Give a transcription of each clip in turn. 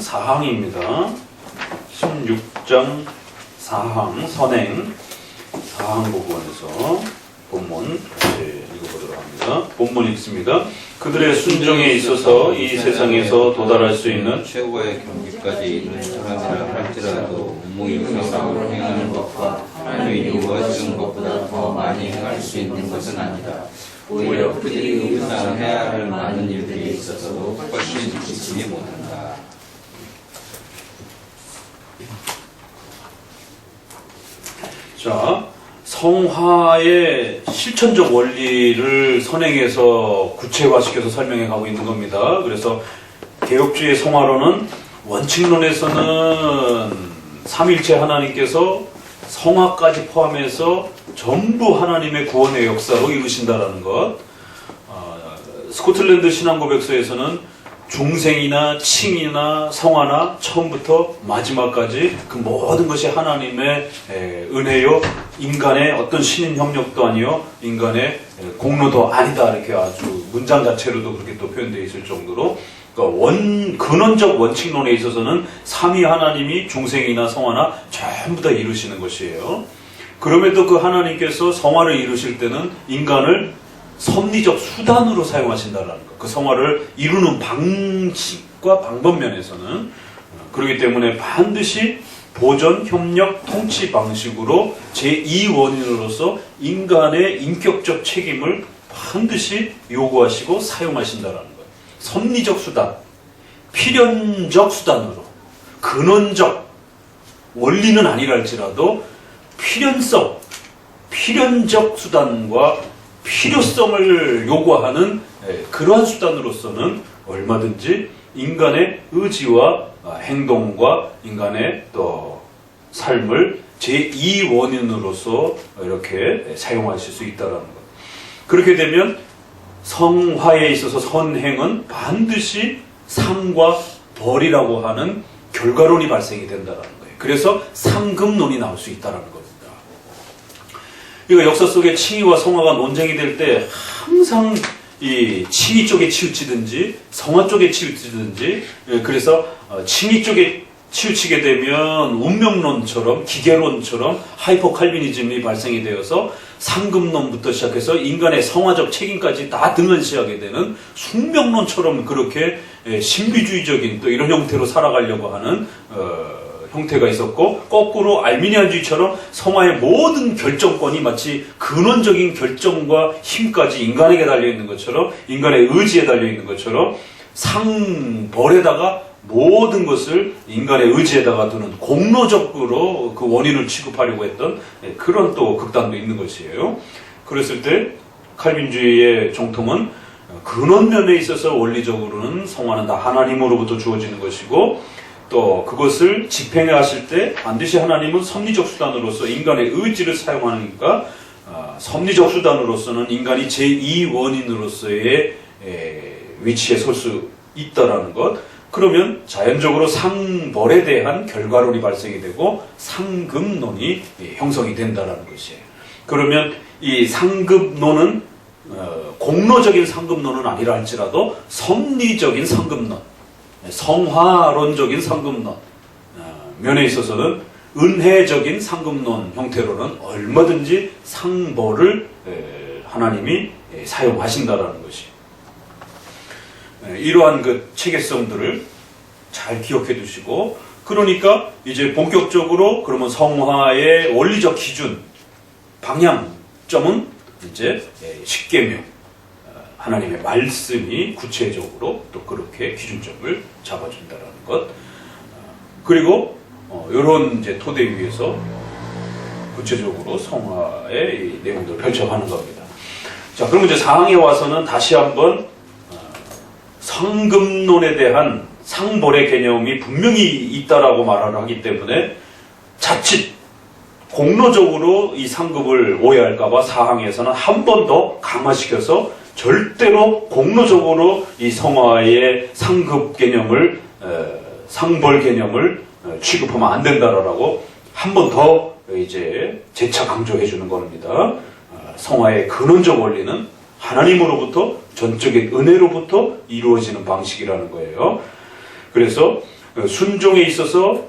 4항입니다. 16장 4항 선행 4항 부분에서 본문 다시 읽어보도록 합니다. 본문 읽습니다. 그들의 순종에 있어서 이 세상에서 도달할 수 있는 최고의 경지까지 이르는 사람이라 할지라도 무임승상으로 행하는 것과 하나님이 요구하시는 것보다 더 많이 행할 수 있는 것은 아니다. 오히려 그들이 일상 해야 할 많은 일들이 있어서도 훨씬 지키지 못한다. 자, 성화의 실천적 원리를 선행해서 구체화시켜서 설명해 가고 있는 겁니다. 그래서 개혁주의 성화론은 원칙론에서는 삼일체 하나님께서 성화까지 포함해서 전부 하나님의 구원의 역사로 이루신다라는 것. 스코틀랜드 신앙고백서에서는 중생이나 칭이나 성화나 처음부터 마지막까지 그 모든 것이 하나님의 은혜요, 인간의 어떤 신인 협력도 아니요, 인간의 공로도 아니다, 이렇게 아주 문장 자체로도 그렇게 또 표현되어 있을 정도로, 그러니까 근원적 원칙론에 있어서는 삼위 하나님이 중생이나 성화나 전부 다 이루시는 것이에요. 그럼에도 그 하나님께서 성화를 이루실 때는 인간을 섭리적 수단으로 사용하신다는 것. 그 성화를 이루는 방식과 방법 면에서는 그렇기 때문에 반드시 보전, 협력, 통치 방식으로 제2원인으로서 인간의 인격적 책임을 반드시 요구하시고 사용하신다는 것. 섭리적 수단, 필연적 수단으로, 근원적 원리는 아니랄지라도 필연성, 필연적 수단과 필요성을 요구하는 그러한 수단으로서는 얼마든지 인간의 의지와 행동과 인간의 또 삶을 제2원인으로서 이렇게 사용하실 수 있다는 것. 그렇게 되면 성화에 있어서 선행은 반드시 상과 벌이라고 하는 결과론이 발생이 된다는 거예요. 그래서 상급론이 나올 수 있다는 겁니다. 이거 역사 속에 칭의와 성화가 논쟁이 될 때 항상 이 칭의 쪽에 치우치든지 성화 쪽에 치우치든지, 그래서 칭의 쪽에 치우치게 되면 운명론처럼 기계론처럼 하이퍼 칼비니즘이 발생이 되어서 상급론부터 시작해서 인간의 성화적 책임까지 다 등한시하게 되는 숙명론처럼 그렇게 신비주의적인 또 이런 형태로 살아가려고 하는 형태가 있었고, 거꾸로 알미니안주의처럼 성화의 모든 결정권이 마치 근원적인 결정과 힘까지 인간에게 달려있는 것처럼, 인간의 의지에 달려있는 것처럼 상벌에다가 모든 것을 인간의 의지에다가 두는 공로적으로 그 원인을 취급하려고 했던 그런 또 극단도 있는 것이에요. 그랬을 때 칼빈주의의 정통은 근원면에 있어서 원리적으로는 성화는 다 하나님으로부터 주어지는 것이고, 또 그것을 집행해 하실 때 반드시 하나님은 섭리적 수단으로서 인간의 의지를 사용하니까 섭리적 수단으로서는 인간이 제2원인으로서의 위치에 설 수 있다라는 것. 그러면 자연적으로 상벌에 대한 결과론이 발생이 되고 상급론이 형성이 된다라는 것이에요. 그러면 이 상급론은 공로적인 상급론은 아니라 할지라도 섭리적인 상급론, 성화론적인 상급론 면에 있어서는 은혜적인 상급론 형태로는 얼마든지 상벌을 하나님이 사용하신다라는 것이, 이러한 그 체계성들을 잘 기억해 두시고, 그러니까 이제 본격적으로 그러면 성화의 원리적 기준 방향점은 이제 십계명, 하나님의 말씀이 구체적으로 또 그렇게 기준점을 잡아준다는 것. 그리고 이런 이제 토대 위에서 구체적으로 성화의 이 내용들을 펼쳐가는 겁니다. 자, 그럼 이제 4항에 와서는 다시 한번 상급론에 대한 상벌의 개념이 분명히 있다라고 말을 하기 때문에 자칫 공로적으로 이 상급을 오해할까봐 4항에서는 한 번 더 강화시켜서 절대로 공로적으로 이 성화의 상급 개념을, 상벌 개념을 취급하면 안 된다라고 한 번 더 이제 재차 강조해 주는 겁니다. 성화의 근원적 원리는 하나님으로부터 전적인 은혜로부터 이루어지는 방식이라는 거예요. 그래서 순종에 있어서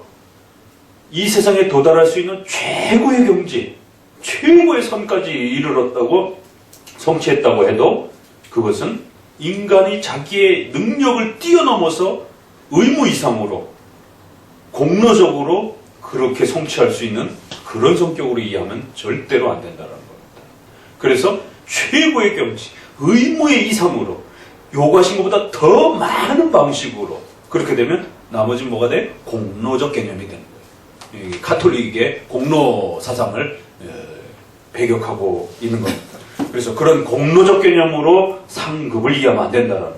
이 세상에 도달할 수 있는 최고의 경지, 최고의 선까지 이르렀다고 성취했다고 해도 그것은 인간이 자기의 능력을 뛰어넘어서 의무 이상으로 공로적으로 그렇게 성취할 수 있는 그런 성격으로 이해하면 절대로 안 된다는 겁니다. 그래서 최고의 경지, 의무의 이상으로 요구하신 것보다 더 많은 방식으로 그렇게 되면 나머지는 뭐가 돼? 공로적 개념이 되는 거예요. 이 가톨릭의 공로 사상을 배격하고 있는 겁니다. 그래서 그런 공로적 개념으로 상급을 이해하면 안 된다는 거예요.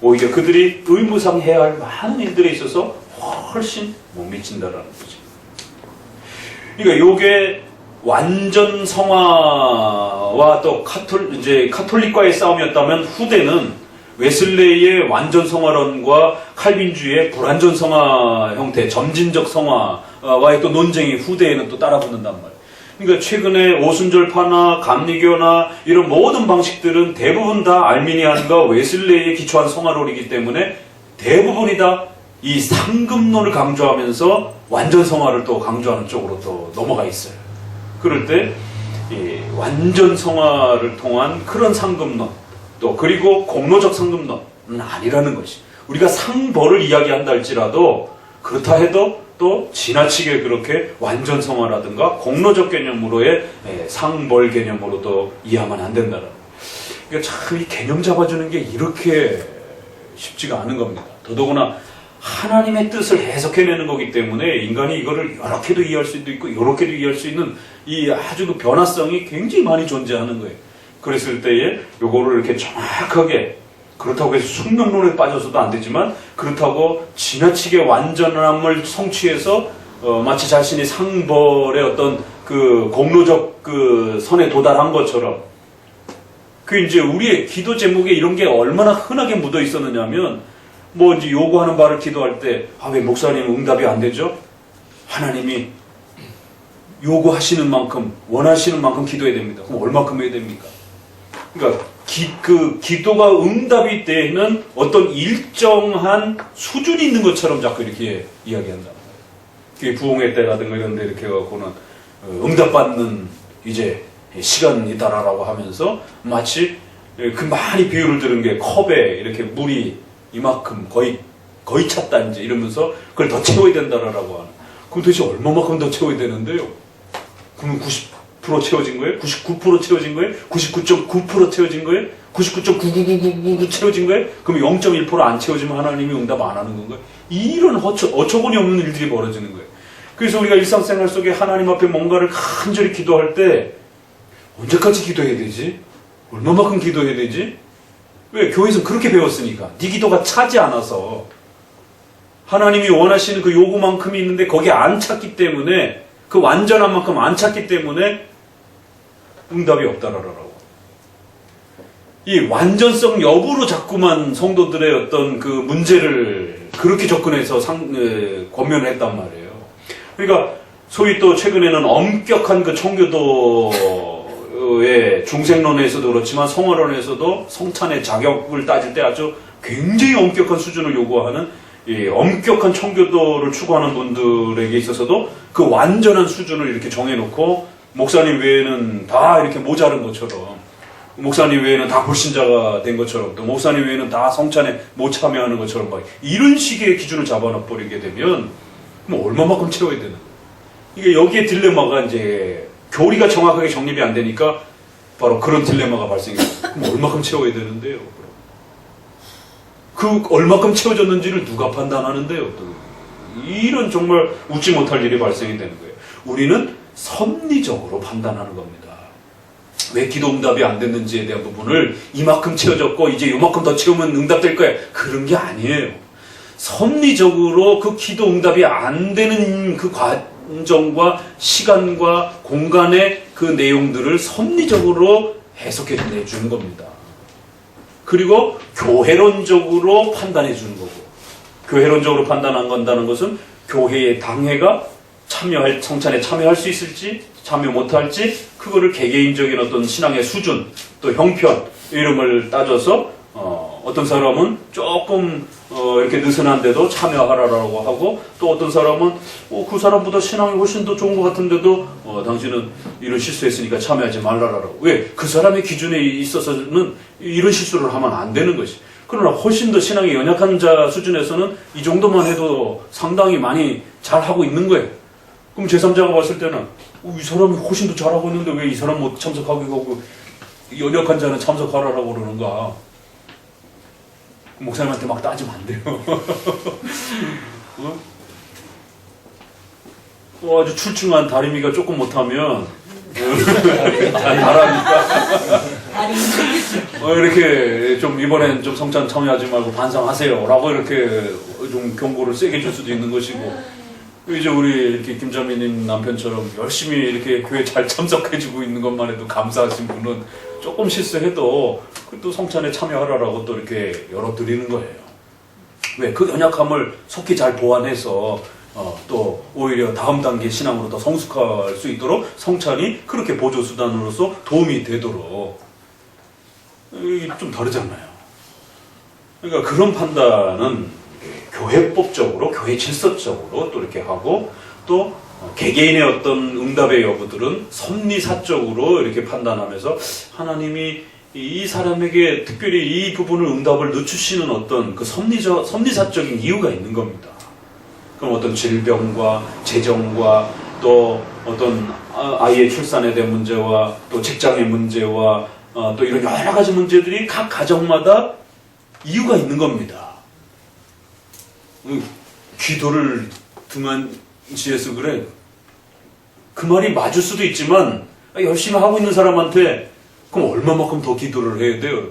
오히려 그들이 의무상 해야 할 많은 일들에 있어서 훨씬 못 미친다라는 거죠. 그러니까 요게 완전 성화와 또 카톨릭과의 싸움이었다면 후대는 웨슬레이의 완전 성화론과 칼빈주의의 불완전 성화 형태, 점진적 성화와의 또 논쟁이 후대에는 또 따라붙는단 말이에요. 그러니까 최근에 오순절파나 감리교나 이런 모든 방식들은 대부분 다 알미니안과 웨슬레이에 기초한 성화론이기 때문에 대부분이 다 이 상급론을 강조하면서 완전 성화를 또 강조하는 쪽으로 또 넘어가 있어요. 그럴 때 완전 성화를 통한 그런 상급론 또 그리고 공로적 상급론은 아니라는 것이 우리가 상벌을 이야기한다 할지라도 그렇다 해도 또 지나치게 그렇게 완전 성화라든가 공로적 개념으로의 상벌 개념으로도 이해하면 안 된다는 거예요. 그러니까 참 이 개념 잡아주는 게 이렇게 쉽지가 않은 겁니다. 더더구나 하나님의 뜻을 해석해내는 거기 때문에 인간이 이거를 이렇게도 이해할 수도 있고 이렇게도 이해할 수 있는 이 아주 그 변화성이 굉장히 많이 존재하는 거예요. 그랬을 때에 요거를 이렇게 정확하게 그렇다고 해서 숙명론에 빠져서도 안 되지만 그렇다고 지나치게 완전함을 성취해서 마치 자신이 상벌의 어떤 그 공로적 그 선에 도달한 것처럼 그 이제 우리의 기도 제목에 이런 게 얼마나 흔하게 묻어 있었느냐면 뭐 이제 요구하는 바를 기도할 때 왜 목사님 응답이 안 되죠? 하나님이 요구하시는 만큼 원하시는 만큼 기도해야 됩니다. 그럼 얼마큼 해야 됩니까? 그러니까 기도가 응답이 되는 어떤 일정한 수준이 있는 것처럼 자꾸 이렇게 이야기한단 말이에요. 부흥회 때라든가 이런 데 이렇게 해갖고는 응답받는 이제 시간이다라고 하면서 마치 그 많이 비유를 들은 게 컵에 이렇게 물이 이만큼 거의 찼다 이제 이러면서 그걸 더 채워야 된다라고 하는. 그럼 도대체 얼마만큼 더 채워야 되는데요? 그러면 90% 채워진 거예요? 99% 채워진 거예요? 99.9% 채워진 거예요? 99.99999 채워진 거예요? 그럼 0.1% 안 채워지면 하나님이 응답 안 하는 건가요? 이런 어처구니 없는 일들이 벌어지는 거예요. 그래서 우리가 일상생활 속에 하나님 앞에 뭔가를 간절히 기도할 때 언제까지 기도해야 되지? 얼마만큼 기도해야 되지? 왜? 교회에서 그렇게 배웠으니까. 네 기도가 차지 않아서 하나님이 원하시는 그 요구만큼이 있는데 거기에 안 찼기 때문에 그 완전한 만큼 안 찼기 때문에 응답이 없다라고. 이 완전성 여부로 자꾸만 성도들의 어떤 그 문제를 그렇게 접근해서 권면을 했단 말이에요. 그러니까 소위 또 최근에는 엄격한 그 청교도의 중생론에서도 그렇지만 성화론에서도 성찬의 자격을 따질 때 아주 굉장히 엄격한 수준을 요구하는 이 엄격한 청교도를 추구하는 분들에게 있어서도 그 완전한 수준을 이렇게 정해놓고 목사님 외에는 다 이렇게 모자른 것처럼 목사님 외에는 다 불신자가 된 것처럼 또 목사님 외에는 다 성찬에 못 참여하는 것처럼 막 이런 식의 기준을 잡아놔버리게 되면 뭐 얼마만큼 채워야 되는 거예요. 이게 여기에 딜레마가 이제 교리가 정확하게 정립이 안 되니까 바로 그런 딜레마가 발생해요. 그럼 얼마큼 채워야 되는데요? 그 얼마큼 채워졌는지를 누가 판단하는데요? 또 이런 정말 웃지 못할 일이 발생이 되는 거예요. 우리는 섭리적으로 판단하는 겁니다. 왜 기도 응답이 안 됐는지에 대한 부분을 이만큼 채워졌고 이제 요만큼 더 채우면 응답될 거야. 그런 게 아니에요. 섭리적으로 그 기도 응답이 안 되는 그 과정과 시간과 공간의 그 내용들을 섭리적으로 해석해 내주는 겁니다. 그리고 교회론적으로 판단해 주는 거고, 교회론적으로 판단한다는 것은 교회의 당회가 성찬에 참여할 수 있을지 참여 못할지 그거를 개개인적인 어떤 신앙의 수준 또 형편 이름을 따져서 어떤 사람은 조금 이렇게 느슨한데도 참여하라라고 하고, 또 어떤 사람은 그 사람보다 신앙이 훨씬 더 좋은 것 같은데도 당신은 이런 실수했으니까 참여하지 말라라고. 왜? 그 사람의 기준에 있어서는 이런 실수를 하면 안 되는 것이. 그러나 훨씬 더 신앙이 연약한 자 수준에서는 이 정도만 해도 상당히 많이 잘하고 있는 거예요. 그럼 제3자가 봤을 때는 이 사람이 훨씬 더 잘하고 있는데 왜 이 사람 못 참석하게 하고 연약한 자는 참석하라라고 그러는가. 목사님한테 막 따지면 안 돼요. 아주 출중한 다리미가 조금 못하면 잘하니까 이렇게 좀 이번엔 좀 성찬 참여하지 말고 반성하세요 라고 이렇게 좀 경고를 세게 줄 수도 있는 것이고, 이제 우리 이렇게 김자민님 남편처럼 열심히 이렇게 교회 잘 참석해주고 있는 것만 해도 감사하신 분은 조금 실수해도 또 성찬에 참여하라고 또 이렇게 열어드리는 거예요. 왜? 그 연약함을 속히 잘 보완해서 또 오히려 다음 단계 신앙으로 더 성숙할 수 있도록 성찬이 그렇게 보조수단으로서 도움이 되도록. 이게 좀 다르잖아요. 그러니까 그런 판단은 교회법적으로, 교회 질서적으로 또 이렇게 하고, 또 개개인의 어떤 응답의 여부들은 섭리사적으로 이렇게 판단하면서 하나님이 이 사람에게 특별히 이 부분을 응답을 늦추시는 어떤 그 섭리사적인 이유가 있는 겁니다. 그럼 어떤 질병과 재정과 또 어떤 아이의 출산에 대한 문제와 또 직장의 문제와 또 이런 여러 가지 문제들이 각 가정마다 이유가 있는 겁니다. 기도를 등한시해서 그래. 그 말이 맞을 수도 있지만 열심히 하고 있는 사람한테 그럼 얼마만큼 더 기도를 해야 돼요?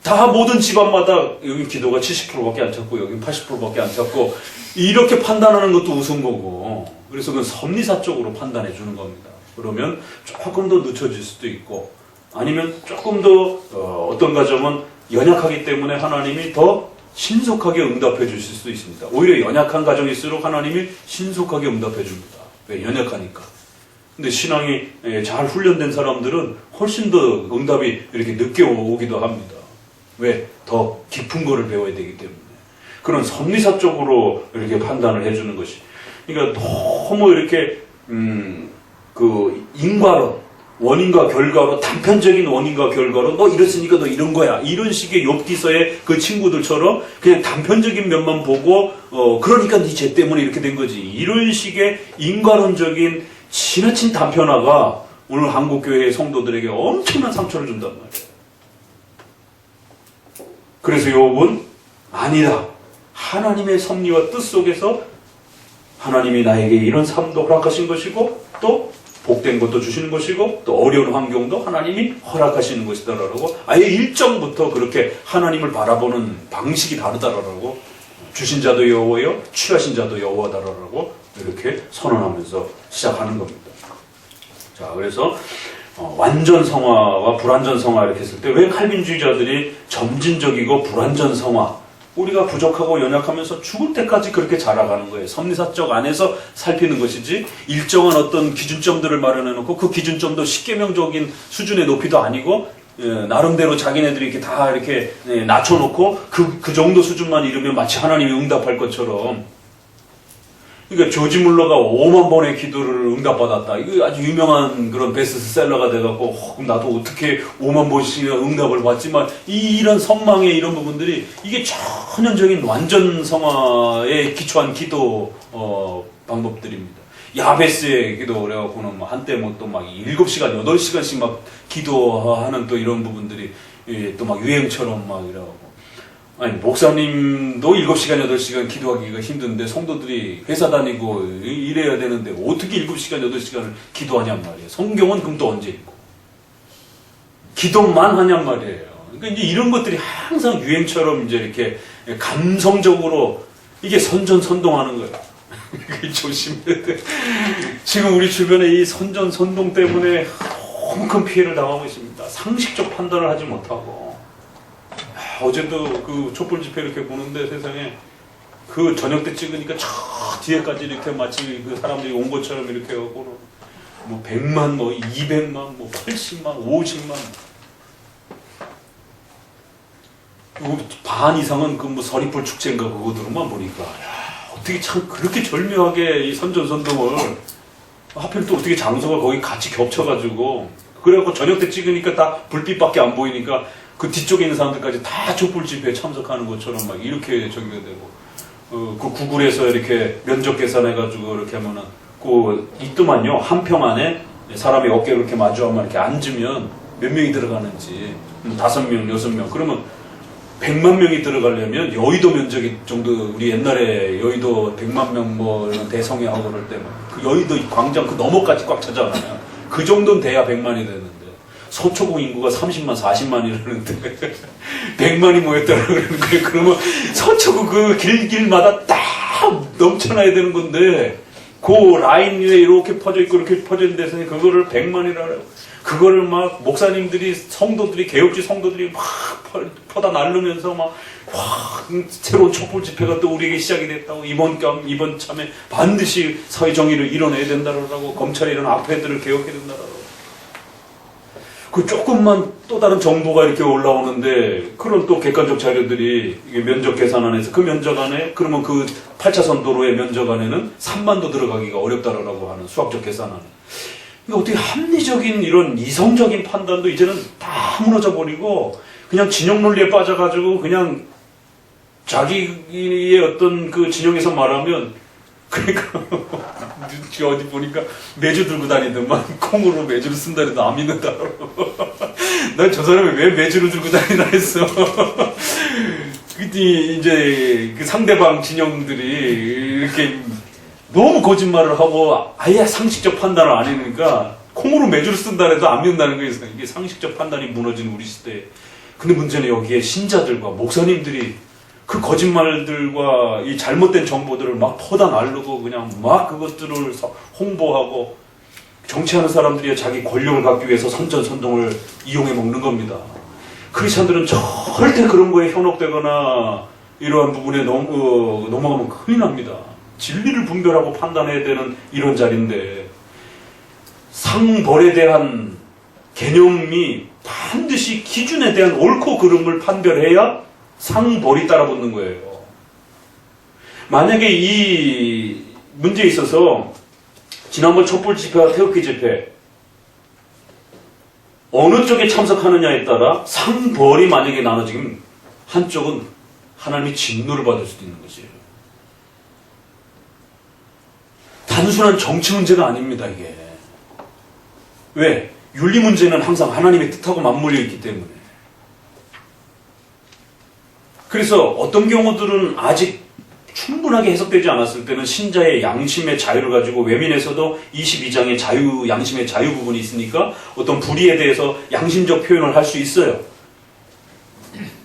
다 모든 집안마다 여기 기도가 70%밖에 안 찼고 여기 80%밖에 안 찼고 이렇게 판단하는 것도 우스운 거고, 그래서 그건 섭리사적으로 판단해 주는 겁니다. 그러면 조금 더 늦춰질 수도 있고, 아니면 조금 더 어떤 가정은 연약하기 때문에 하나님이 더 신속하게 응답해 주실 수도 있습니다. 오히려 연약한 가정일수록 하나님이 신속하게 응답해 줍니다. 왜? 연약하니까. 근데 신앙이 잘 훈련된 사람들은 훨씬 더 응답이 이렇게 늦게 오기도 합니다. 왜? 더 깊은 거를 배워야 되기 때문에. 그런 섭리사적으로 이렇게 판단을 해주는 것이. 그러니까 너무 이렇게 그 인과론, 원인과 결과로, 단편적인 원인과 결과로 너 이랬으니까 너 이런 거야, 이런 식의 욥기서의 그 친구들처럼 그냥 단편적인 면만 보고 그러니까 네 죄 때문에 이렇게 된 거지, 이런 식의 인과론적인 지나친 단편화가 오늘 한국교회의 성도들에게 엄청난 상처를 준단 말이에요. 그래서 욥은 아니다, 하나님의 섭리와 뜻 속에서 하나님이 나에게 이런 삶도 허락하신 것이고 또 복된 것도 주시는 것이고 또 어려운 환경도 하나님이 허락하시는 것이다라고, 아예 일정부터 그렇게 하나님을 바라보는 방식이 다르다라고, 주신 자도 여호와여 취하신 자도 여호와다라고 이렇게 선언하면서 시작하는 겁니다. 자, 그래서 완전 성화와 불완전 성화 이렇게 했을 때 왜 칼빈주의자들이 점진적이고 불완전 성화, 우리가 부족하고 연약하면서 죽을 때까지 그렇게 자라가는 거예요. 섭리사적 안에서 살피는 것이지 일정한 어떤 기준점들을 마련해놓고 그 기준점도 십계명적인 수준의 높이도 아니고 나름대로 자기네들이 이렇게 다 이렇게 낮춰놓고 그 정도 수준만 이루면 마치 하나님이 응답할 것처럼. 그러니까 조지 물러가 5만 번의 기도를 응답받았다. 이거 아주 유명한 그런 베스트셀러가 돼갖고 그럼 나도 어떻게 5만 번씩이나 응답을 받지만 이런 선망의 이런 부분들이 이게 천연적인 완전 성화에 기초한 기도 방법들입니다. 야베스의 기도 그래갖고는 한때 뭐 또 막 7시간, 8시간씩 막 기도하는 또 이런 부분들이 또 막 유행처럼 막 이래갖고. 아니, 목사님도 7시간, 8시간 기도하기가 힘든데 성도들이 회사 다니고 일해야 되는데 어떻게 7시간, 8시간을 기도하냔 말이에요. 성경은 그럼 또 언제 읽고. 기도만 하냔 말이에요. 그러니까 이제 이런 것들이 항상 유행처럼 이제 이렇게 감성적으로 이게 선전선동하는 거예요. 조심해야 돼. 지금 우리 주변에 이 선전선동 때문에 너무 큰 피해를 당하고 있습니다. 상식적 판단을 하지 못하고. 어제도 그 촛불 집회 이렇게 보는데 세상에 그 저녁 때 찍으니까 저 뒤에까지 이렇게 마치 그 사람들이 온 것처럼 이렇게 하고 뭐 100만, 뭐 200만, 뭐 80만, 50만. 반 이상은 그 뭐 서리풀 축제인가 그거들만 보니까 야, 어떻게 참 그렇게 절묘하게 이 선전선동을 하필 또 어떻게 장소가 거기 같이 겹쳐가지고 그래갖고 저녁 때 찍으니까 다 불빛밖에 안 보이니까 그 뒤쪽에 있는 사람들까지 다 촛불 집회에 참석하는 것처럼 막 이렇게 저기가 되고 그 구글에서 이렇게 면적 계산해가지고 이렇게 하면은 그 있더만요. 한 평 안에 사람이 어깨로 이렇게 마주하면 이렇게 앉으면 몇 명이 들어가는지 5명, 6명 그러면 100만 명이 들어가려면 여의도 면적이 정도 우리 옛날에 여의도 100만 명 뭐 이런 대성회하고 그럴 때 그 여의도 광장 그 너머까지 꽉 차잖아요. 그 정도는 돼야 100만이 되는데 서초구 인구가 30만, 40만이라는데 100만이 모였다고 그러는 거예요. 그러면 서초구 그 길마다 딱 넘쳐나야 되는 건데 그 라인 위에 이렇게 퍼져 있고 이렇게 퍼져 있는 데서 그거를 100만이라고 그거를 막 목사님들이 성도들이 개혁지 성도들이 막 퍼다 날르면서 막 새로운 촛불 집회가 또 우리에게 시작이 됐다고 이번 참에 반드시 사회 정의를 이뤄내야 된다라고 검찰이 이런 악패들을 개혁해야 된다라고 그 조금만 또 다른 정보가 이렇게 올라오는데 그런 또 객관적 자료들이 이게 면적 계산안에서 그 면적 안에 그러면 그 8차선 도로의 면적 안에는 3만도 들어가기가 어렵다라고 하는 수학적 계산안에 어떻게 합리적인 이런 이성적인 판단도 이제는 다 무너져 버리고 그냥 진영 논리에 빠져가지고 그냥 자기의 어떤 그 진영에서 말하면 그러니까 어디 보니까 매주 들고 다니더만 콩으로 매주를 쓴다 해도 안 믿는다. 난 저 사람이 왜 매주를 들고 다니나 했어. 그때 이제 그 상대방 진영들이 이렇게 너무 거짓말을 하고 아예 상식적 판단을 안 해니까 콩으로 매주를 쓴다 해도 안 믿는다는 거예요. 이게 상식적 판단이 무너진 우리 시대에. 근데 문제는 여기에 신자들과 목사님들이 그 거짓말들과 이 잘못된 정보들을 막 퍼다 날르고 그냥 막 그것들을 홍보하고 정치하는 사람들이 자기 권력을 갖기 위해서 선전선동을 이용해 먹는 겁니다. 크리스찬들은 절대 그런 거에 현혹되거나 이러한 부분에 넘어가면 큰일 납니다. 진리를 분별하고 판단해야 되는 이런 자리인데 상벌에 대한 개념이 반드시 기준에 대한 옳고 그름을 판별해야 상벌이 따라붙는 거예요. 만약에 이 문제에 있어서 지난번 촛불 집회와 태극기 집회 어느 쪽에 참석하느냐에 따라 상벌이 만약에 나눠지면 한쪽은 하나님의 진노를 받을 수도 있는 것이에요. 단순한 정치 문제가 아닙니다, 이게. 왜? 윤리 문제는 항상 하나님의 뜻하고 맞물려 있기 때문에. 그래서 어떤 경우들은 아직 충분하게 해석되지 않았을 때는 신자의 양심의 자유를 가지고 외민에서도 22장의 양심의 자유 부분이 있으니까 어떤 불의에 대해서 양심적 표현을 할 수 있어요.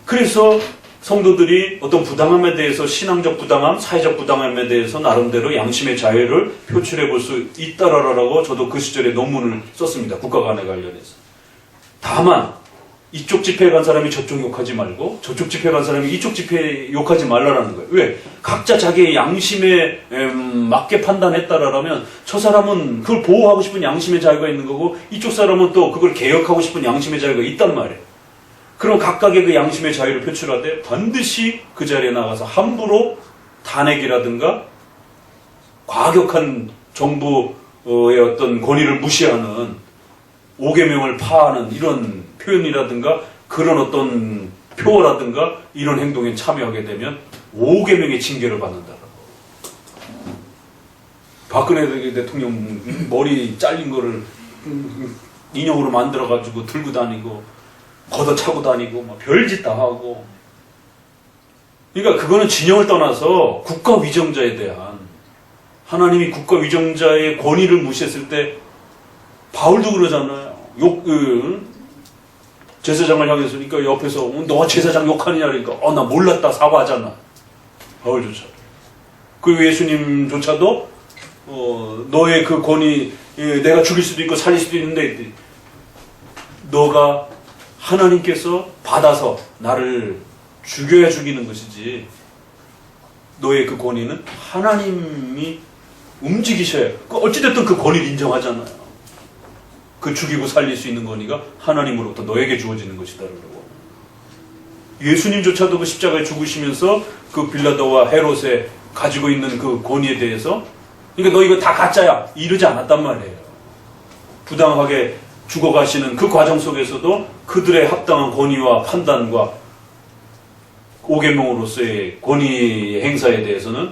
그래서 성도들이 어떤 부당함에 대해서 신앙적 부당함, 사회적 부당함에 대해서 나름대로 양심의 자유를 표출해 볼 수 있다라고 저도 그 시절에 논문을 썼습니다. 국가관에 관련해서. 다만 이쪽 집회에 간 사람이 저쪽 욕하지 말고 저쪽 집회에 간 사람이 이쪽 집회에 욕하지 말라라는 거예요. 왜? 각자 자기의 양심에 맞게 판단했다라면 저 사람은 그걸 보호하고 싶은 양심의 자유가 있는 거고 이쪽 사람은 또 그걸 개혁하고 싶은 양심의 자유가 있단 말이에요. 그럼 각각의 그 양심의 자유를 표출하되 반드시 그 자리에 나가서 함부로 탄핵이라든가 과격한 정부의 어떤 권위를 무시하는 5계명을 파하는 이런 표현이라든가 그런 어떤 표어라든가 이런 행동에 참여하게 되면 5계명의 징계를 받는다라고. 박근혜 대통령 머리 잘린 거를 인형으로 만들어가지고 들고 다니고 걷어차고 다니고 막 별짓 다 하고. 그러니까 그거는 진영을 떠나서 국가 위정자에 대한 하나님이 국가 위정자의 권위를 무시했을 때 바울도 그러잖아요. 제사장을 향해서니까 옆에서 너가 제사장 욕하느냐 그러니까 나 몰랐다 사과하잖아. 바울조차. 그 예수님조차도 너의 그 권위 내가 죽일 수도 있고 살릴 수도 있는데 너가 하나님께서 받아서 나를 죽여야 죽이는 것이지 너의 그 권위는 하나님이 움직이셔야 어찌됐든 그 권위를 인정하잖아요. 그 죽이고 살릴 수 있는 권위가 하나님으로부터 너에게 주어지는 것이다. 그러고. 예수님조차도 그 십자가에 죽으시면서 그 빌라도와 헤롯의 가지고 있는 그 권위에 대해서 그러니까 너 이거 다 가짜야 이러지 않았단 말이에요. 부당하게 죽어가시는 그 과정 속에서도 그들의 합당한 권위와 판단과 오계명으로서의 권위 행사에 대해서는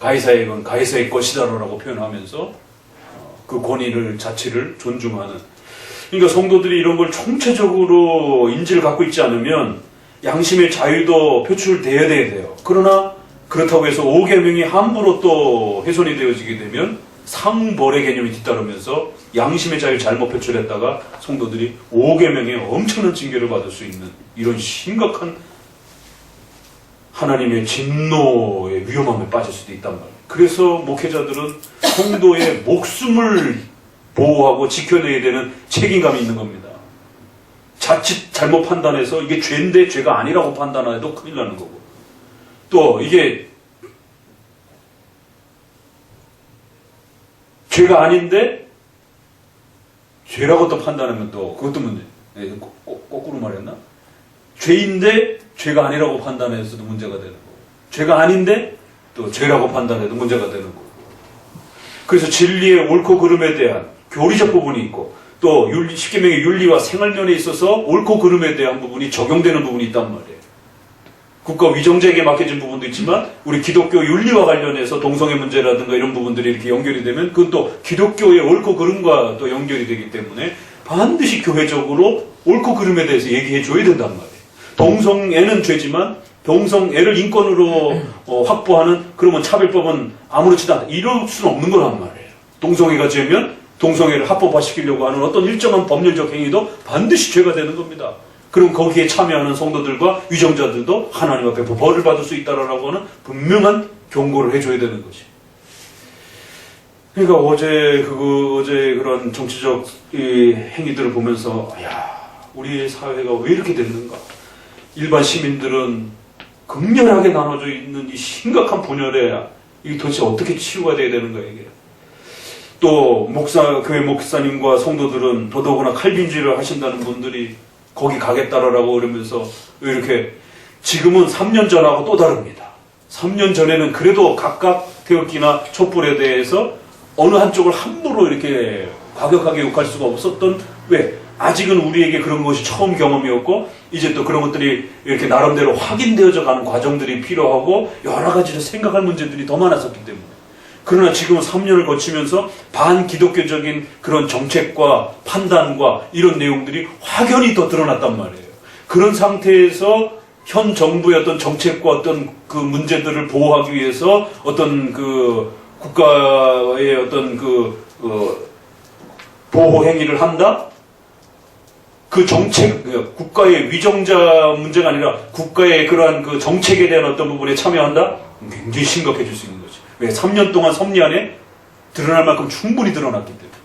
가이사의 건 가이사의 것이다라고 표현하면서 그 권위를 자체를 존중하는. 그러니까 성도들이 이런 걸 총체적으로 인지를 갖고 있지 않으면 양심의 자유도 표출돼야 돼요. 그러나 그렇다고 해서 오계명이 함부로 또 훼손이 되어지게 되면 상벌의 개념이 뒤따르면서 양심의 자유 잘못 표출했다가 성도들이 오계명에 엄청난 징계를 받을 수 있는 이런 심각한 하나님의 진노의 위험함에 빠질 수도 있단 말이에요. 그래서 목회자들은 성도의 목숨을 보호하고 지켜내야 되는 책임감이 있는 겁니다. 자칫 잘못 판단해서 이게 죄인데 죄가 아니라고 판단해도 큰일 나는 거고, 또 이게 죄가 아닌데 죄라고 또 판단하면 또 그것도 문제. 거꾸로 말했나? 죄인데 죄가 아니라고 판단해서도 문제가 되는 거고, 죄가 아닌데 또 죄라고 판단해도 문제가 되는 거고. 그래서 진리의 옳고 그름에 대한 교리적 부분이 있고, 또 십계명의 윤리와 생활면에 있어서 옳고 그름에 대한 부분이 적용되는 부분이 있단 말이에요. 국가 위정자에게 맡겨진 부분도 있지만 우리 기독교 윤리와 관련해서 동성애 문제라든가 이런 부분들이 이렇게 연결이 되면 그건 또 기독교의 옳고 그름과 또 연결이 되기 때문에 반드시 교회적으로 옳고 그름에 대해서 얘기해 줘야 된단 말이에요. 동성애는 죄지만 동성애를 인권으로 확보하는 그러면 차별법은 아무렇지도 않다, 이럴 수는 없는 거란 말이에요. 동성애가 죄면 동성애를 합법화시키려고 하는 어떤 일정한 법률적 행위도 반드시 죄가 되는 겁니다. 그럼 거기에 참여하는 성도들과 위정자들도 하나님 앞에 벌을 받을 수 있다라고 하는 분명한 경고를 해줘야 되는 것이. 그러니까 어제 그런 정치적 행위들을 보면서, 야, 우리의 사회가 왜 이렇게 됐는가? 일반 시민들은 극렬하게 나눠져 있는 이 심각한 분열에 이게 도대체 어떻게 치유가 돼야 되는가, 이게. 또 교회 목사님과 성도들은 더더구나 칼빈주의를 하신다는 분들이 거기 가겠다라고 그러면서 이렇게 지금은 3년 전하고 또 다릅니다. 3년 전에는 그래도 각각 태극기나 촛불에 대해서 어느 한쪽을 함부로 이렇게 과격하게 욕할 수가 없었던, 왜? 아직은 우리에게 그런 것이 처음 경험이었고 이제 또 그런 것들이 이렇게 나름대로 확인되어져 가는 과정들이 필요하고 여러 가지로 생각할 문제들이 더 많았었기 때문에. 그러나 지금은 3년을 거치면서 반기독교적인 그런 정책과 판단과 이런 내용들이 확연히 더 드러났단 말이에요. 그런 상태에서 현 정부의 어떤 정책과 어떤 그 문제들을 보호하기 위해서 어떤 그 국가의 어떤 보호 행위를 한다? 그 정책, 국가의 위정자 문제가 아니라 국가의 그러한 그 정책에 대한 어떤 부분에 참여한다? 굉장히 심각해질 수 있는 거지. 왜? 3년 동안 섭리 안에 드러날 만큼 충분히 드러났기 때문에.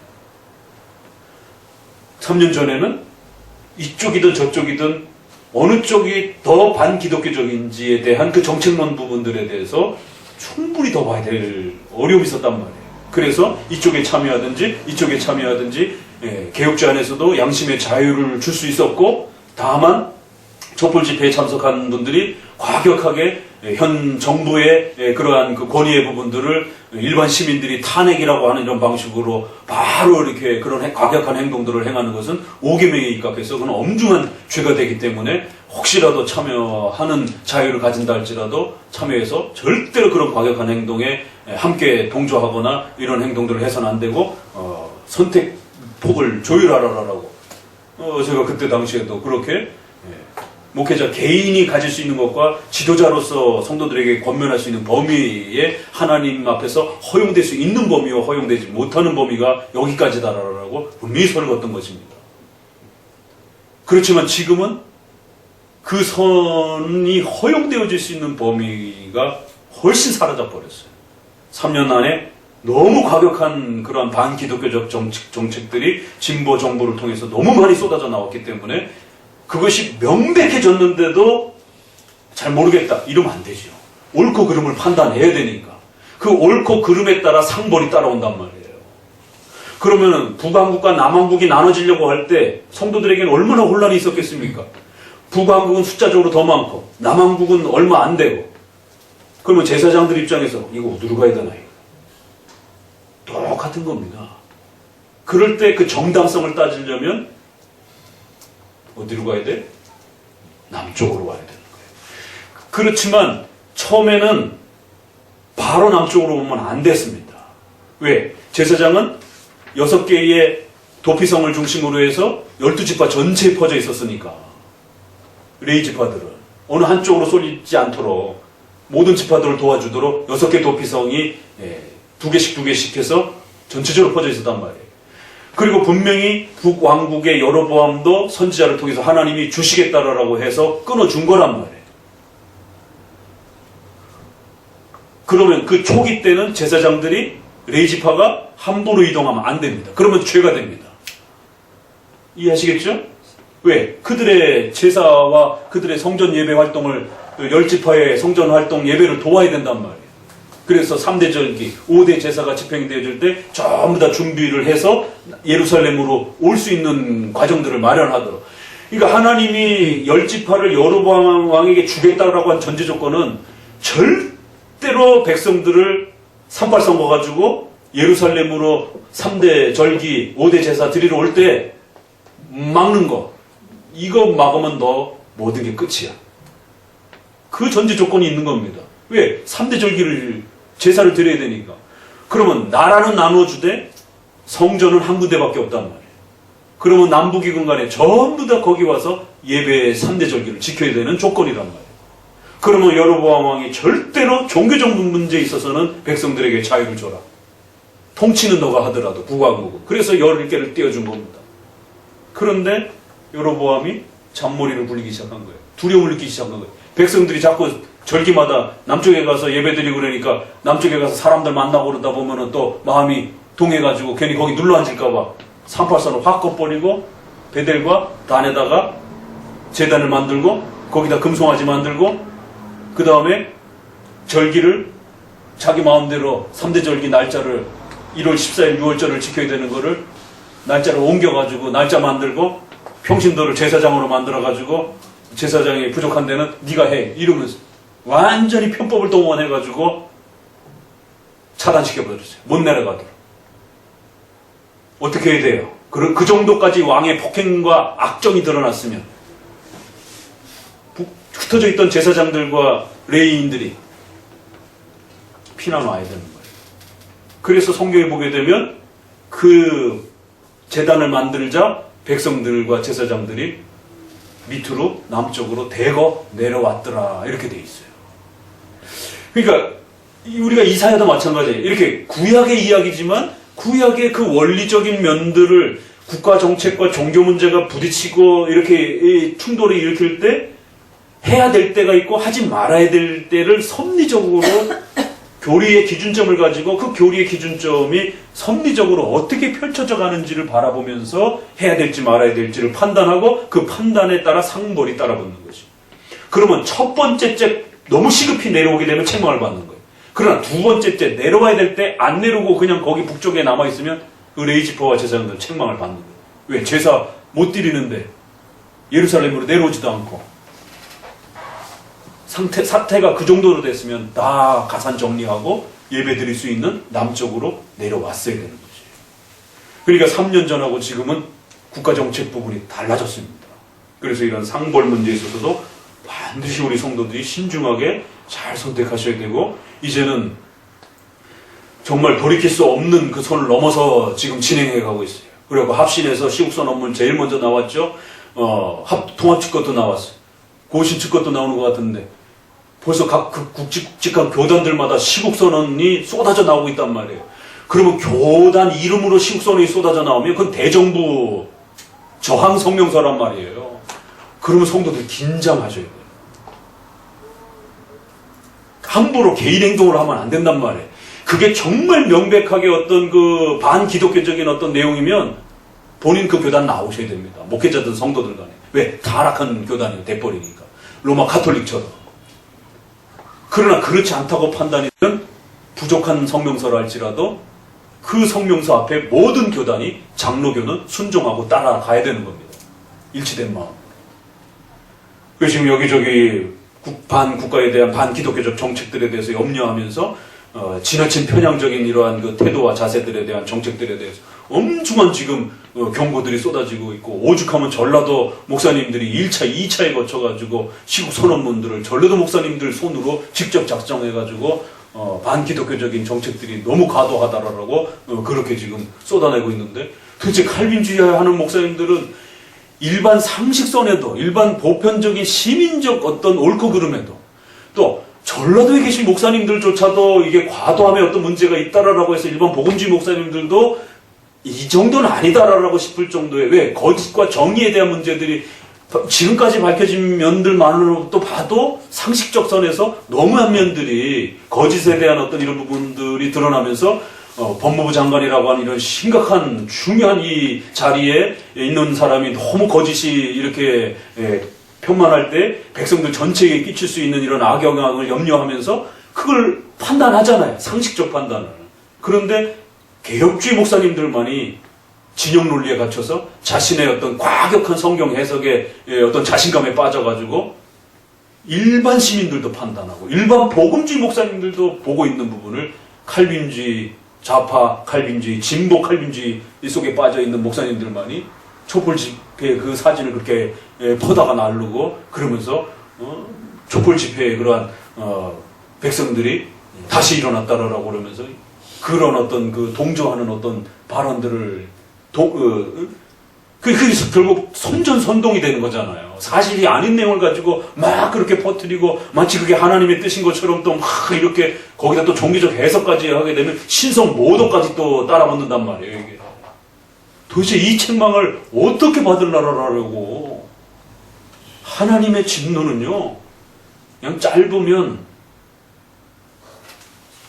3년 전에는 이쪽이든 저쪽이든 어느 쪽이 더 반기독교적인지에 대한 그 정책론 부분들에 대해서 충분히 더 봐야 될 어려움이 있었단 말이에요. 그래서 이쪽에 참여하든지 개혁자 안에서도 양심의 자유를 줄 수 있었고, 다만 촛불 집회에 참석한 분들이 과격하게 현 정부의 그러한 그 권위의 부분들을 일반 시민들이 탄핵이라고 하는 이런 방식으로 바로 이렇게 그런 과격한 행동들을 행하는 것은 오계명에 입각해서 그건 엄중한 죄가 되기 때문에 혹시라도 참여하는 자유를 가진다 할지라도 참여해서 절대로 그런 과격한 행동에 함께 동조하거나 이런 행동들을 해서는 안 되고 선택폭을 조율하라라고 제가 그때 당시에도 그렇게 목회자 개인이 가질 수 있는 것과 지도자로서 성도들에게 권면할 수 있는 범위에 하나님 앞에서 허용될 수 있는 범위와 허용되지 못하는 범위가 여기까지다라고 분명히 선을 걷던 것입니다. 그렇지만 지금은 그 선이 허용되어질 수 있는 범위가 훨씬 사라져 버렸어요. 3년 안에 너무 과격한 그러한 반기독교적 정책들이 진보 정부를 통해서 너무 많이 쏟아져 나왔기 때문에 그것이 명백해졌는데도 잘 모르겠다 이러면 안 되죠. 옳고 그름을 판단해야 되니까. 그 옳고 그름에 따라 상벌이 따라온단 말이에요. 그러면은 북왕국과 남왕국이 나눠지려고 할 때 성도들에게는 얼마나 혼란이 있었겠습니까? 북왕국은 숫자적으로 더 많고 남왕국은 얼마 안 되고 그러면 제사장들 입장에서 이거 어디로 가야 되나 이거. 똑같은 겁니다. 그럴 때 그 정당성을 따지려면 어디로 가야 돼? 남쪽으로 와야 되는 거예요. 그렇지만 처음에는 바로 남쪽으로 오면 안 됐습니다. 왜? 제사장은 6개의 도피성을 중심으로 해서 12지파 전체에 퍼져 있었으니까 레위 지파들은 어느 한쪽으로 쏠리지 않도록 모든 지파들을 도와주도록 6개 도피성이 2개씩 해서 전체적으로 퍼져 있었단 말이에요. 그리고 분명히 북왕국의 여로보암도 선지자를 통해서 하나님이 주시겠다라고 해서 끊어준 거란 말이에요. 그러면 그 초기 때는 제사장들이 레위 지파가 함부로 이동하면 안 됩니다. 그러면 죄가 됩니다. 이해하시겠죠? 왜? 그들의 제사와 그들의 성전 예배 활동을 10지파의 성전 활동 예배를 도와야 된단 말이에요. 그래서 3대 절기, 5대 제사가 집행되어질 때 전부 다 준비를 해서 예루살렘으로 올 수 있는 과정들을 마련하도록. 그러니까 하나님이 10지파를 여로보암 왕에게 주겠다라고 한 전제 조건은 절대로 백성들을 산발 선거 가지고 예루살렘으로 3대 절기, 5대 제사 드리러 올 때 막는 거. 이거 막으면 너 모든 게 끝이야. 그 전제 조건이 있는 겁니다. 왜? 3대 절기를 제사를 드려야 되니까. 그러면 나라는 나눠주되 성전은 한 군데밖에 없단 말이에요. 그러면 남북이군 간에 전부 다 거기 와서 예배의 3대 절기를 지켜야 되는 조건이란 말이에요. 그러면 여로보암 왕이 절대로 종교적 문제에 있어서는 백성들에게 자유를 줘라. 통치는 너가 하더라도 북왕국은. 그래서 10개를 띄워준 겁니다. 그런데 여로보암이 잔머리를 굴리기 시작한 거예요. 두려움을 느끼기 시작한 거예요. 백성들이 자꾸 절기마다 남쪽에 가서 예배드리고 그러니까 남쪽에 가서 사람들 만나고 그러다 보면은 또 마음이 동해가지고 괜히 거기 눌러 앉을까봐 38선을 확 꺼버리고 베델과 단에다가 제단을 만들고 거기다 금송아지 만들고 그 다음에 절기를 자기 마음대로 3대 절기 날짜를 1월 14일 6월절을 지켜야 되는 거를 날짜를 옮겨가지고 날짜 만들고 평신도를 제사장으로 만들어가지고 제사장이 부족한 데는 네가 해 이러면서 완전히 편법을 동원해가지고 차단시켜버렸어요. 못 내려가도록. 어떻게 해야 돼요? 그 정도까지 왕의 폭행과 악정이 드러났으면 흩어져 있던 제사장들과 레위인들이 피난 와야 되는 거예요. 그래서 성경에 보게 되면 그 제단을 만들자 백성들과 제사장들이 밑으로 남쪽으로 대거 내려왔더라 이렇게 돼 있어요. 그러니까 우리가 이사야도 마찬가지예요. 이렇게 구약의 이야기지만 구약의 그 원리적인 면들을 국가 정책과 종교 문제가 부딪히고 이렇게 충돌을 일으킬 때 해야 될 때가 있고 하지 말아야 될 때를 섭리적으로 교리의 기준점을 가지고 그 교리의 기준점이 섭리적으로 어떻게 펼쳐져 가는지를 바라보면서 해야 될지 말아야 될지를 판단하고 그 판단에 따라 상벌이 따라붙는 거지. 그러면 첫 번째 째 너무 시급히 내려오게 되면 책망을 받는 거예요. 그러나 두 번째 째 내려와야 될 때 안 내려오고 그냥 거기 북쪽에 남아있으면 그 레위지파와 제사장들은 책망을 받는 거예요. 왜? 제사 못 드리는데 예루살렘으로 내려오지도 않고 사태가 그 정도로 됐으면 다 가산 정리하고 예배 드릴 수 있는 남쪽으로 내려왔어야 되는 거지. 그러니까 3년 전하고 지금은 국가정책 부분이 달라졌습니다. 그래서 이런 상벌 문제에 있어서도 반드시 우리 성도들이 신중하게 잘 선택하셔야 되고 이제는 정말 돌이킬 수 없는 그 선을 넘어서 지금 진행해 가고 있어요. 그리고 합신에서 시국선 업문 제일 먼저 나왔죠. 통합측 것도 나왔어요. 고신측 것도 나오는 것 같은데 벌써 각 그 굵직굵직한 교단들마다 시국선언이 쏟아져 나오고 있단 말이에요. 그러면 교단 이름으로 시국선언이 쏟아져 나오면 그건 대정부 저항 성명서란 말이에요. 그러면 성도들 긴장하셔야 돼요. 함부로 개인 행동을 하면 안 된단 말이에요. 그게 정말 명백하게 어떤 그 반기독교적인 어떤 내용이면 본인 그 교단 나오셔야 됩니다. 목회자든 성도들 간에. 왜? 타락한 교단이 돼버리니까. 로마 가톨릭처럼. 그러나 그렇지 않다고 판단이면 부족한 성명서를 할지라도 그 성명서 앞에 모든 교단이 장로교는 순종하고 따라가야 되는 겁니다. 일치된 마음. 그래서 지금 여기저기 반국가에 대한 반기독교적 정책들에 대해서 염려하면서 지나친 편향적인 이러한 그 태도와 자세들에 대한 정책들에 대해서 엄중한 지금 경고들이 쏟아지고 있고, 오죽하면 전라도 목사님들이 1차, 2차에 거쳐가지고 시국 선언문들을 전라도 목사님들 손으로 직접 작성해가지고 반기독교적인 정책들이 너무 과도하다라고 그렇게 지금 쏟아내고 있는데, 도대체 칼빈주의 하는 목사님들은 일반 상식선에도, 일반 보편적인 시민적 어떤 옳고 그름에도, 또 전라도에 계신 목사님들조차도 이게 과도함에 어떤 문제가 있다라고 해서 일반 복음주의 목사님들도 이 정도는 아니다라고 싶을 정도의, 왜 거짓과 정의에 대한 문제들이 지금까지 밝혀진 면들만으로도 봐도 상식적 선에서 너무한 면들이, 거짓에 대한 어떤 이런 부분들이 드러나면서 법무부 장관이라고 하는 이런 심각한 중요한 이 자리에 있는 사람이 너무 거짓이 이렇게 편만할 때 백성들 전체에게 끼칠 수 있는 이런 악영향을 염려하면서 그걸 판단하잖아요. 상식적 판단을. 그런데 개혁주의 목사님들만이 진영 논리에 갇혀서 자신의 어떤 과격한 성경 해석에 어떤 자신감에 빠져가지고 일반 시민들도 판단하고 일반 복음주의 목사님들도 보고 있는 부분을 칼빈주의, 좌파 칼빈주의, 진보 칼빈주의 속에 빠져있는 목사님들만이 촛불 집회 그 사진을 그렇게 퍼다가 나르고 그러면서 촛불 집회에 그러한 백성들이 다시 일어났다라고 그러면서 그런 어떤 그 동조하는 어떤 발언들을 그게 결국 선전선동이 되는 거잖아요. 사실이 아닌 내용을 가지고 막 그렇게 퍼뜨리고 마치 그게 하나님의 뜻인 것처럼 또 막 이렇게 거기다 또 종교적 해석까지 하게 되면 신성 모독까지 또 따라붙는단 말이에요. 이게 도대체 이 책망을 어떻게 받으려고? 하나님의 진노는요, 그냥 짧으면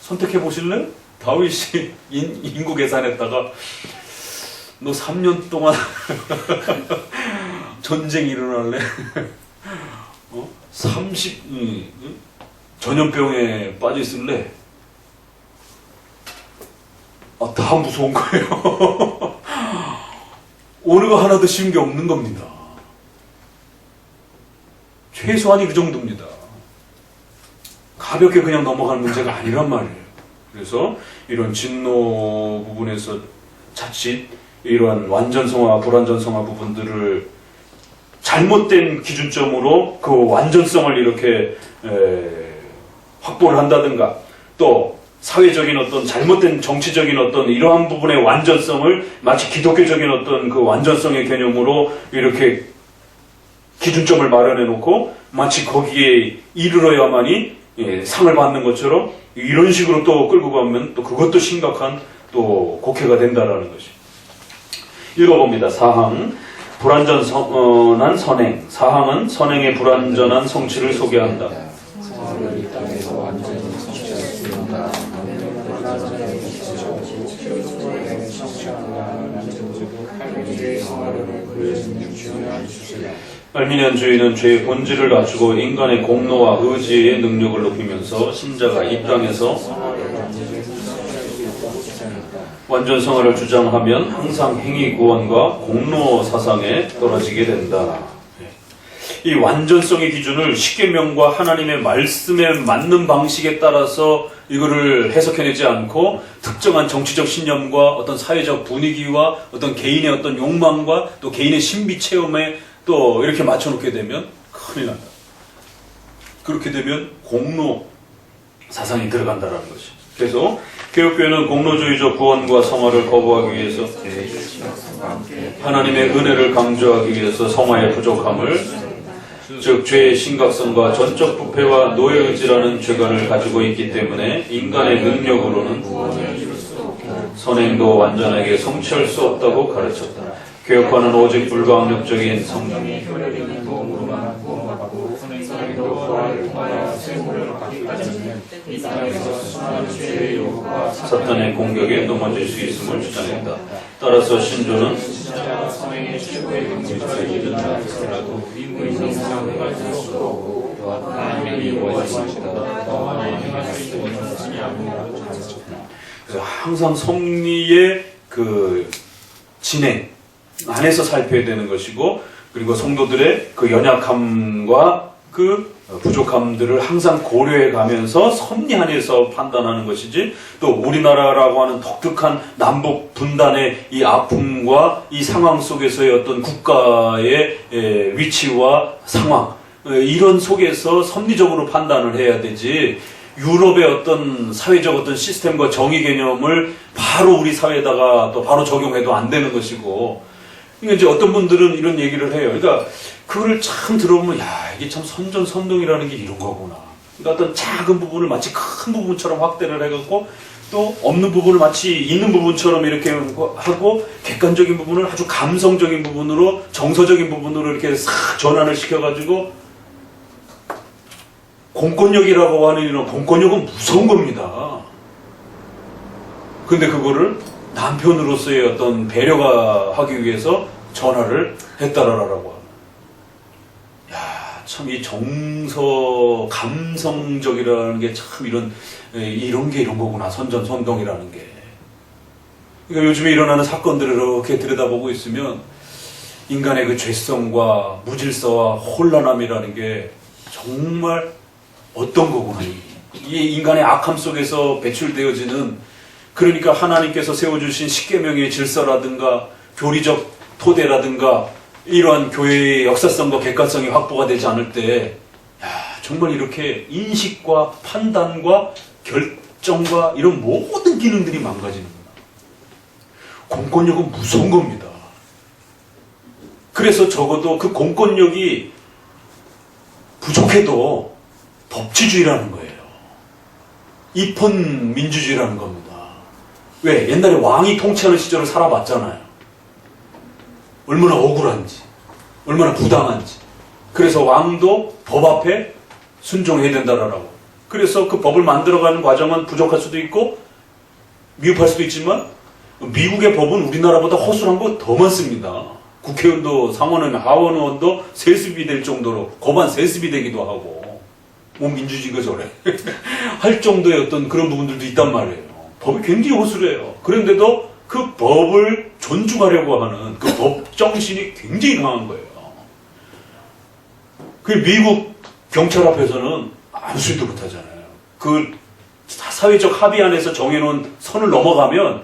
선택해 보실래요? 다윗이 인구 계산했다가 너 3년 동안 전쟁이 일어날래? 30 전염병에 빠져 있을래? 다 무서운 거예요. 어느 거 하나도 쉬운 게 없는 겁니다. 최소한이 그 정도입니다. 가볍게 그냥 넘어가는 문제가 아니란 말이에요. 그래서 이런 진노 부분에서 자칫 이러한 완전성화, 불완전성화 부분들을 잘못된 기준점으로 그 완전성을 이렇게 확보를 한다든가, 또 사회적인 어떤 잘못된 정치적인 어떤 이러한 부분의 완전성을 마치 기독교적인 어떤 그 완전성의 개념으로 이렇게 기준점을 마련해 놓고 마치 거기에 이르러야만이 상을 받는 것처럼 이런 식으로 또 끌고 가면 또 그것도 심각한 또 곡해가 된다라는 것이. 읽어봅니다. 사항, 불완전한 선행. 사항은 선행의 불완전한 성취를 소개한다. 알미니안 주의는 죄의 본질을 낮추고 인간의 공로와 의지의 능력을 높이면서 신자가 이 땅에서 완전성화를 주장하면 항상 행위 구원과 공로 사상에 떨어지게 된다. 이 완전성의 기준을 십계명과 하나님의 말씀에 맞는 방식에 따라서 이거를 해석해내지 않고 특정한 정치적 신념과 어떤 사회적 분위기와 어떤 개인의 어떤 욕망과 또 개인의 신비 체험에 또 이렇게 맞춰놓게 되면 큰일 난다. 그렇게 되면 공로 사상이 들어간다는 것이. 그래서 개혁교회는 공로주의적 구원과 성화를 거부하기 위해서 하나님의 은혜를 강조하기 위해서 성화의 부족함을, 즉 죄의 심각성과 전적 부패와 노예의지라는 죄관을 가지고 있기 때문에 인간의 능력으로는 선행도 완전하게 성취할 수 없다고 가르쳤다. 개혁화는 오직 불가항력적인 성령의 효력적인 도움으로만 구원받고 선행도 부활을 통하여 세무를 받기까지는 이 땅에서 수많은 죄의 유혹과 사탄의 공격에 넘어질 수 있음을 주장했다. 따라서 신조는 신자가 선행의 최고의 경지까지 이른다 할지라도 의성상을 가질 수 없고 하나님의 이루어지시다 더 많이 행할 수 있는 것이 아니라고 가르쳤다. 그래서 항상 섭리의 그 진행 안에서 살펴야 되는 것이고, 그리고 성도들의 그 연약함과 그 부족함들을 항상 고려해 가면서 섭리 안에서 판단하는 것이지, 또 우리나라라고 하는 독특한 남북 분단의 이 아픔과 이 상황 속에서의 어떤 국가의 위치와 상황, 이런 속에서 섭리적으로 판단을 해야 되지, 유럽의 어떤 사회적 어떤 시스템과 정의 개념을 바로 우리 사회에다가 또 바로 적용해도 안 되는 것이고. 그러니까 이제 어떤 분들은 이런 얘기를 해요. 그러니까 그거를 참 들어보면, 야, 이게 참 선전선동이라는 게 이런 거구나. 그러니까 어떤 작은 부분을 마치 큰 부분처럼 확대를 해갖고, 또 없는 부분을 마치 있는 부분처럼 이렇게 하고, 객관적인 부분을 아주 감성적인 부분으로, 정서적인 부분으로 이렇게 싹 전환을 시켜가지고, 공권력이라고 하는 이런 공권력은 무서운 겁니다. 근데 그거를 남편으로서의 어떤 배려가 하기 위해서 전화를 했다라고 하는. 야, 참 이 정서, 감성적이라는 게 참 이런 게 이런 거구나. 선전선동이라는 게. 그러니까 요즘에 일어나는 사건들을 이렇게 들여다보고 있으면 인간의 그 죄성과 무질서와 혼란함이라는 게 정말 어떤 거구나. 이 인간의 악함 속에서 배출되어지는, 그러니까 하나님께서 세워주신 십계명의 질서라든가 교리적 토대라든가 이러한 교회의 역사성과 객관성이 확보가 되지 않을 때, 야, 정말 이렇게 인식과 판단과 결정과 이런 모든 기능들이 망가지는구나. 공권력은 무서운 겁니다. 그래서 적어도 그 공권력이 부족해도 법치주의라는 거예요. 입헌 민주주의라는 겁니다. 왜? 옛날에 왕이 통치하는 시절을 살아봤잖아요. 얼마나 억울한지, 얼마나 부당한지. 그래서 왕도 법 앞에 순종해야 된다라고. 그래서 그 법을 만들어가는 과정은 부족할 수도 있고 미흡할 수도 있지만, 미국의 법은 우리나라보다 허술한 거 더 많습니다. 국회의원도 상원의원, 하원의원도 세습이 될 정도로 거반 세습이 되기도 하고, 뭐 민주주의가 저래 할 정도의 어떤 그런 부분들도 있단 말이에요. 법이 굉장히 허술해요. 그런데도 그 법을 존중하려고 하는 그 법 정신이 굉장히 강한 거예요. 그 미국 경찰 앞에서는 아무 소리도 못하잖아요. 그 사회적 합의 안에서 정해놓은 선을 넘어가면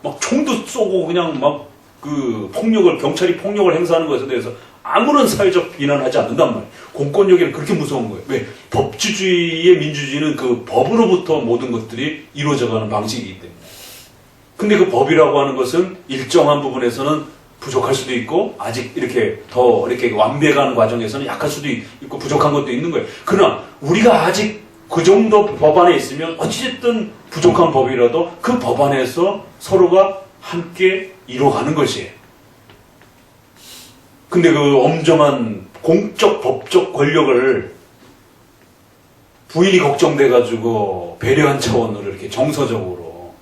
막 총도 쏘고 그냥 막 그 폭력을, 경찰이 폭력을 행사하는 것에 대해서 아무런 사회적 비난하지 않는단 말이에요. 공권력이 그렇게 무서운 거예요. 왜? 법치주의의 민주주의는 그 법으로부터 모든 것들이 이루어져가는 방식이기 때문에. 근데 그 법이라고 하는 것은 일정한 부분에서는 부족할 수도 있고, 아직 이렇게 더 이렇게 완배가는 과정에서는 약할 수도 있고 부족한 것도 있는 거예요. 그러나 우리가 아직 그 정도 법안에 있으면 어찌됐든 부족한 법이라도 그 법안에서 서로가 함께 이뤄가는 것이에요. 근데 그 엄정한 공적 법적 권력을 부인이 걱정돼가지고 배려한 차원으로 이렇게 정서적으로,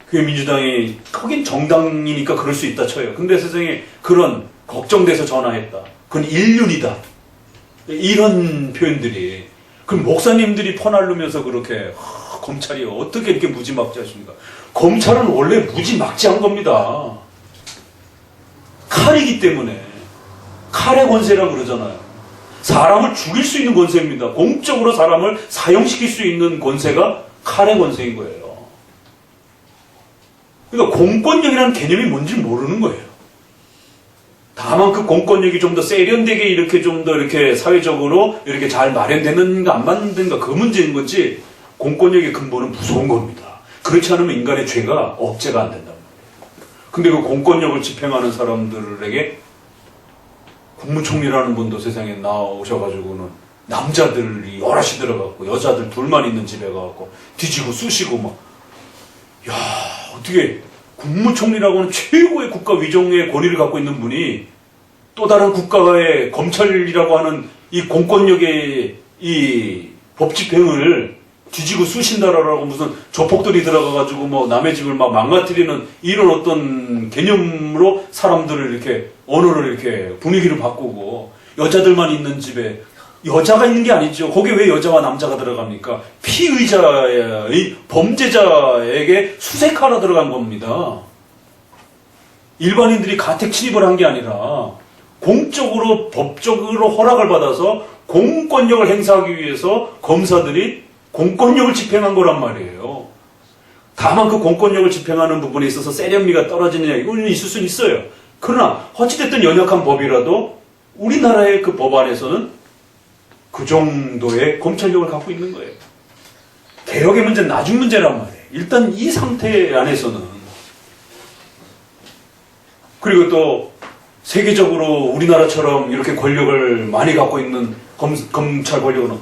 그게 민주당이, 거긴 정당이니까 그럴 수 있다 쳐요. 근데 세상에 그런 걱정돼서 전화했다, 그건 인륜이다, 이런 표현들이. 그럼 목사님들이 퍼날르면서 그렇게 검찰이 어떻게 이렇게 무지막지하십니까? 검찰은 원래 무지막지한 겁니다. 칼이기 때문에. 칼의 권세라고 그러잖아요. 사람을 죽일 수 있는 권세입니다. 공적으로 사람을 사형시킬 수 있는 권세가 칼의 권세인 거예요. 그러니까 공권력이라는 개념이 뭔지 모르는 거예요. 다만 그 공권력이 좀 더 세련되게 이렇게 좀 더 이렇게 사회적으로 이렇게 잘 마련되는가 안 맞는가, 그 문제인 거지, 공권력의 근본은 무서운 겁니다. 그렇지 않으면 인간의 죄가 억제가 안 된단 말이에요. 근데 그 공권력을 집행하는 사람들에게 국무총리라는 분도 세상에 나오셔가지고는 남자들이 여럿이 들어갔고 여자들 둘만 있는 집에 가갖고 뒤지고 쑤시고 막, 야, 어떻게 국무총리라고 하는 최고의 국가 위정의 권위를 갖고 있는 분이 또 다른 국가의 검찰이라고 하는 이 공권력의 이 법 집행을 뒤지고 쑤신다라고 무슨 조폭들이 들어가가지고 뭐 남의 집을 막 망가뜨리는 이런 어떤 개념으로 사람들을 이렇게, 언어를 이렇게 분위기를 바꾸고, 여자들만 있는 집에 여자가 있는 게 아니죠. 거기에 왜 여자와 남자가 들어갑니까? 피의자의 범죄자에게 수색하러 들어간 겁니다. 일반인들이 가택 침입을 한 게 아니라 공적으로 법적으로 허락을 받아서 공권력을 행사하기 위해서 검사들이 공권력을 집행한 거란 말이에요. 다만 그 공권력을 집행하는 부분에 있어서 세련미가 떨어지느냐 이거는 있을 수는 있어요. 그러나 어찌됐든 연약한 법이라도 우리나라의 그 법안에서는 그 정도의 검찰력을 갖고 있는 거예요. 개혁의 문제는 나중 문제란 말이에요. 일단 이 상태 안에서는. 그리고 또 세계적으로 우리나라처럼 이렇게 권력을 많이 갖고 있는 검찰 권력은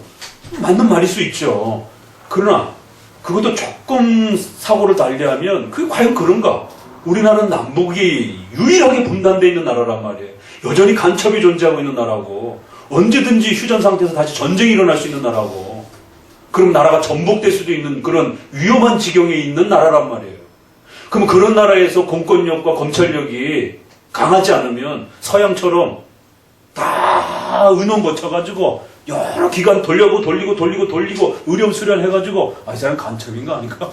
맞는 말일 수 있죠. 그러나 그것도 조금 사고를 달리하면 그게 과연 그런가? 우리나라는 남북이 유일하게 분단되어 있는 나라란 말이에요. 여전히 간첩이 존재하고 있는 나라고 언제든지 휴전 상태에서 다시 전쟁이 일어날 수 있는 나라고 그럼 나라가 전복될 수도 있는 그런 위험한 지경에 있는 나라란 말이에요. 그럼 그런 나라에서 공권력과 검찰력이 강하지 않으면 서양처럼 다 의논 거쳐가지고 여러 기관 돌리고 의렴 수련해가지고 이 사람 간첩인가 아닌가?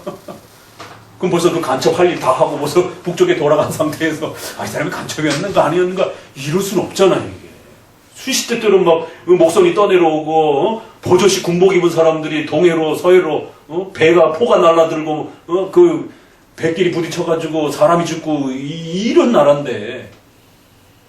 그럼 벌써 그 간첩 할 일 다 하고 벌써 북쪽에 돌아간 상태에서 이 사람이 간첩이었는가 아니었는가 이럴 수는 없잖아요. 이게 수십 대 때로 막 목선이 떠내려오고 보조시 군복 입은 사람들이 동해로 서해로 배가 포가 날라들고 그 배끼리 부딪혀가지고 사람이 죽고 이런 나라인데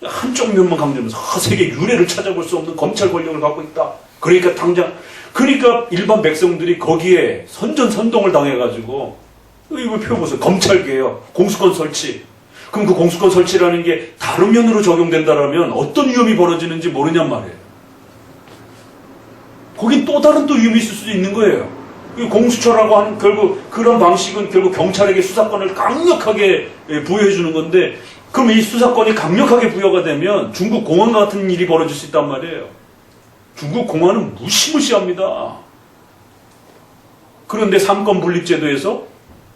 한쪽 면만 강조하면서 세계 유례를 찾아볼 수 없는 검찰 권력을 갖고 있다. 그러니까 일반 백성들이 거기에 선전선동을 당해가지고 이거 펴보세요. 검찰개혁, 공수권 설치. 그럼 그 공수권 설치라는 게 다른 면으로 적용된다라면 어떤 위험이 벌어지는지 모르냔 말이에요. 거긴 또 다른 또 위험이 있을 수도 있는 거예요. 공수처라고 하는 결국 그런 방식은 결국 경찰에게 수사권을 강력하게 부여해 주는 건데 그럼 이 수사권이 강력하게 부여가 되면 중국 공안 같은 일이 벌어질 수 있단 말이에요. 중국 공안은 무시무시합니다. 그런데 삼권 분립제도에서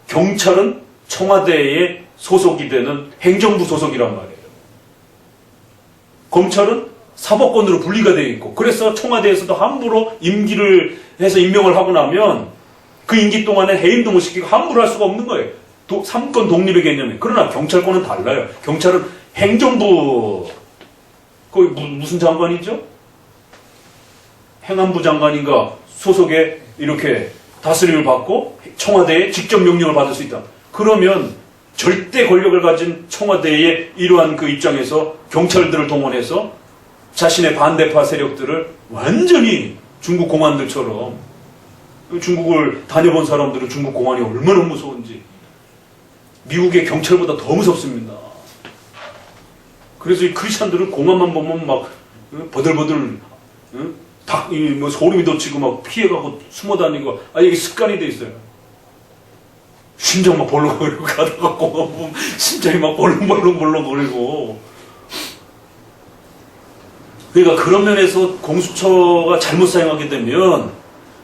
경찰은 청와대에 소속이 되는 행정부 소속이란 말이에요. 검찰은 사법권으로 분리가 되어 있고 그래서 청와대에서도 함부로 임기를 해서 임명을 하고 나면 그 임기 동안에 해임도 못 시키고 함부로 할 수가 없는 거예요. 삼권 독립의 개념이. 그러나 경찰권은 달라요. 경찰은 행정부 거기 무슨 장관이죠? 행안부 장관인가 소속에 이렇게 다스림을 받고 청와대에 직접 명령을 받을 수 있다. 그러면 절대 권력을 가진 청와대의 이러한 그 입장에서 경찰들을 동원해서 자신의 반대파 세력들을 완전히 중국 공안들처럼 중국을 다녀본 사람들은 중국 공안이 얼마나 무서운지 미국의 경찰보다 더 무섭습니다. 그래서 이 크리스찬들은 공안만 보면 막 버들버들 뭐 소름이 돋치고 막 피해가고 숨어다니고 이게 습관이 돼 있어요. 심장 막 벌렁거리고 가다가 공안 보면 심장이 막 벌렁거리고 그러니까 그런 면에서 공수처가 잘못 사용하게 되면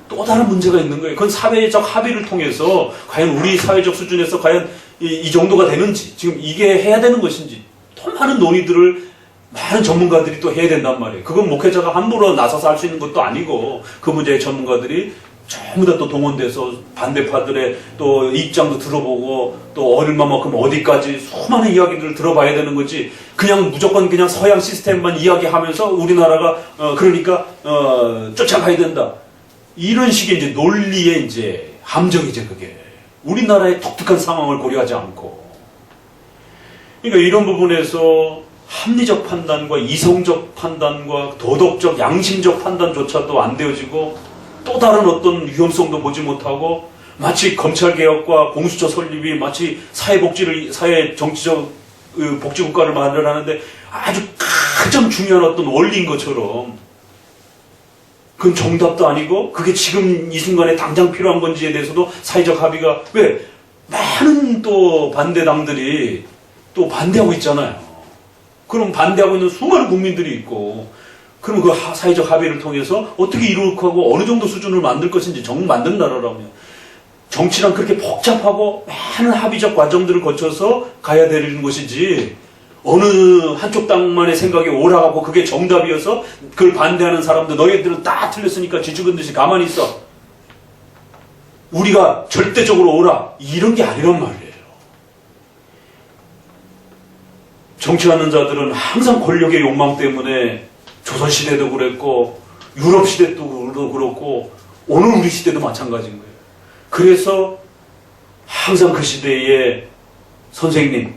또 다른 문제가 있는 거예요. 그건 사회적 합의를 통해서 과연 우리 사회적 수준에서 과연 이 정도가 되는지 지금 이게 해야 되는 것인지 더 많은 논의들을 많은 전문가들이 또 해야 된단 말이에요. 그건 목회자가 함부로 나서서 할 수 있는 것도 아니고 그 문제의 전문가들이 전부 다 또 동원돼서 반대파들의 또 입장도 들어보고 또 얼마만큼 어디까지 수많은 이야기들을 들어봐야 되는 거지 그냥 무조건 그냥 서양 시스템만 이야기하면서 우리나라가 쫓아가야 된다. 이런 식의 이제 논리의 이제 함정이죠, 그게. 우리나라의 독특한 상황을 고려하지 않고. 그러니까 이런 부분에서 합리적 판단과 이성적 판단과 도덕적, 양심적 판단조차도 안 되어지고 또 다른 어떤 위험성도 보지 못하고 마치 검찰개혁과 공수처 설립이 마치 사회 정치적 복지국가를 마련하는데 아주 가장 중요한 어떤 원리인 것처럼 그건 정답도 아니고 그게 지금 이 순간에 당장 필요한 건지에 대해서도 사회적 합의가 왜 많은 또 반대당들이 또 반대하고 있잖아요. 그럼 반대하고 있는 수많은 국민들이 있고 그럼 그 사회적 합의를 통해서 어떻게 이룩하고 어느 정도 수준을 만들 것인지 만든 나라라면 정치란 그렇게 복잡하고 많은 합의적 과정들을 거쳐서 가야 되는 것이지 어느 한쪽 당만의 생각이 옳아가고 그게 정답이어서 그걸 반대하는 사람들 너희들은 다 틀렸으니까 쥐죽은 듯이 가만히 있어. 우리가 절대적으로 옳아. 이런 게 아니란 말이에요. 정치하는 자들은 항상 권력의 욕망 때문에 조선시대도 그랬고 유럽시대도 그렇고 오늘 우리 시대도 마찬가지인 거예요. 그래서 항상 그 시대에 선생님,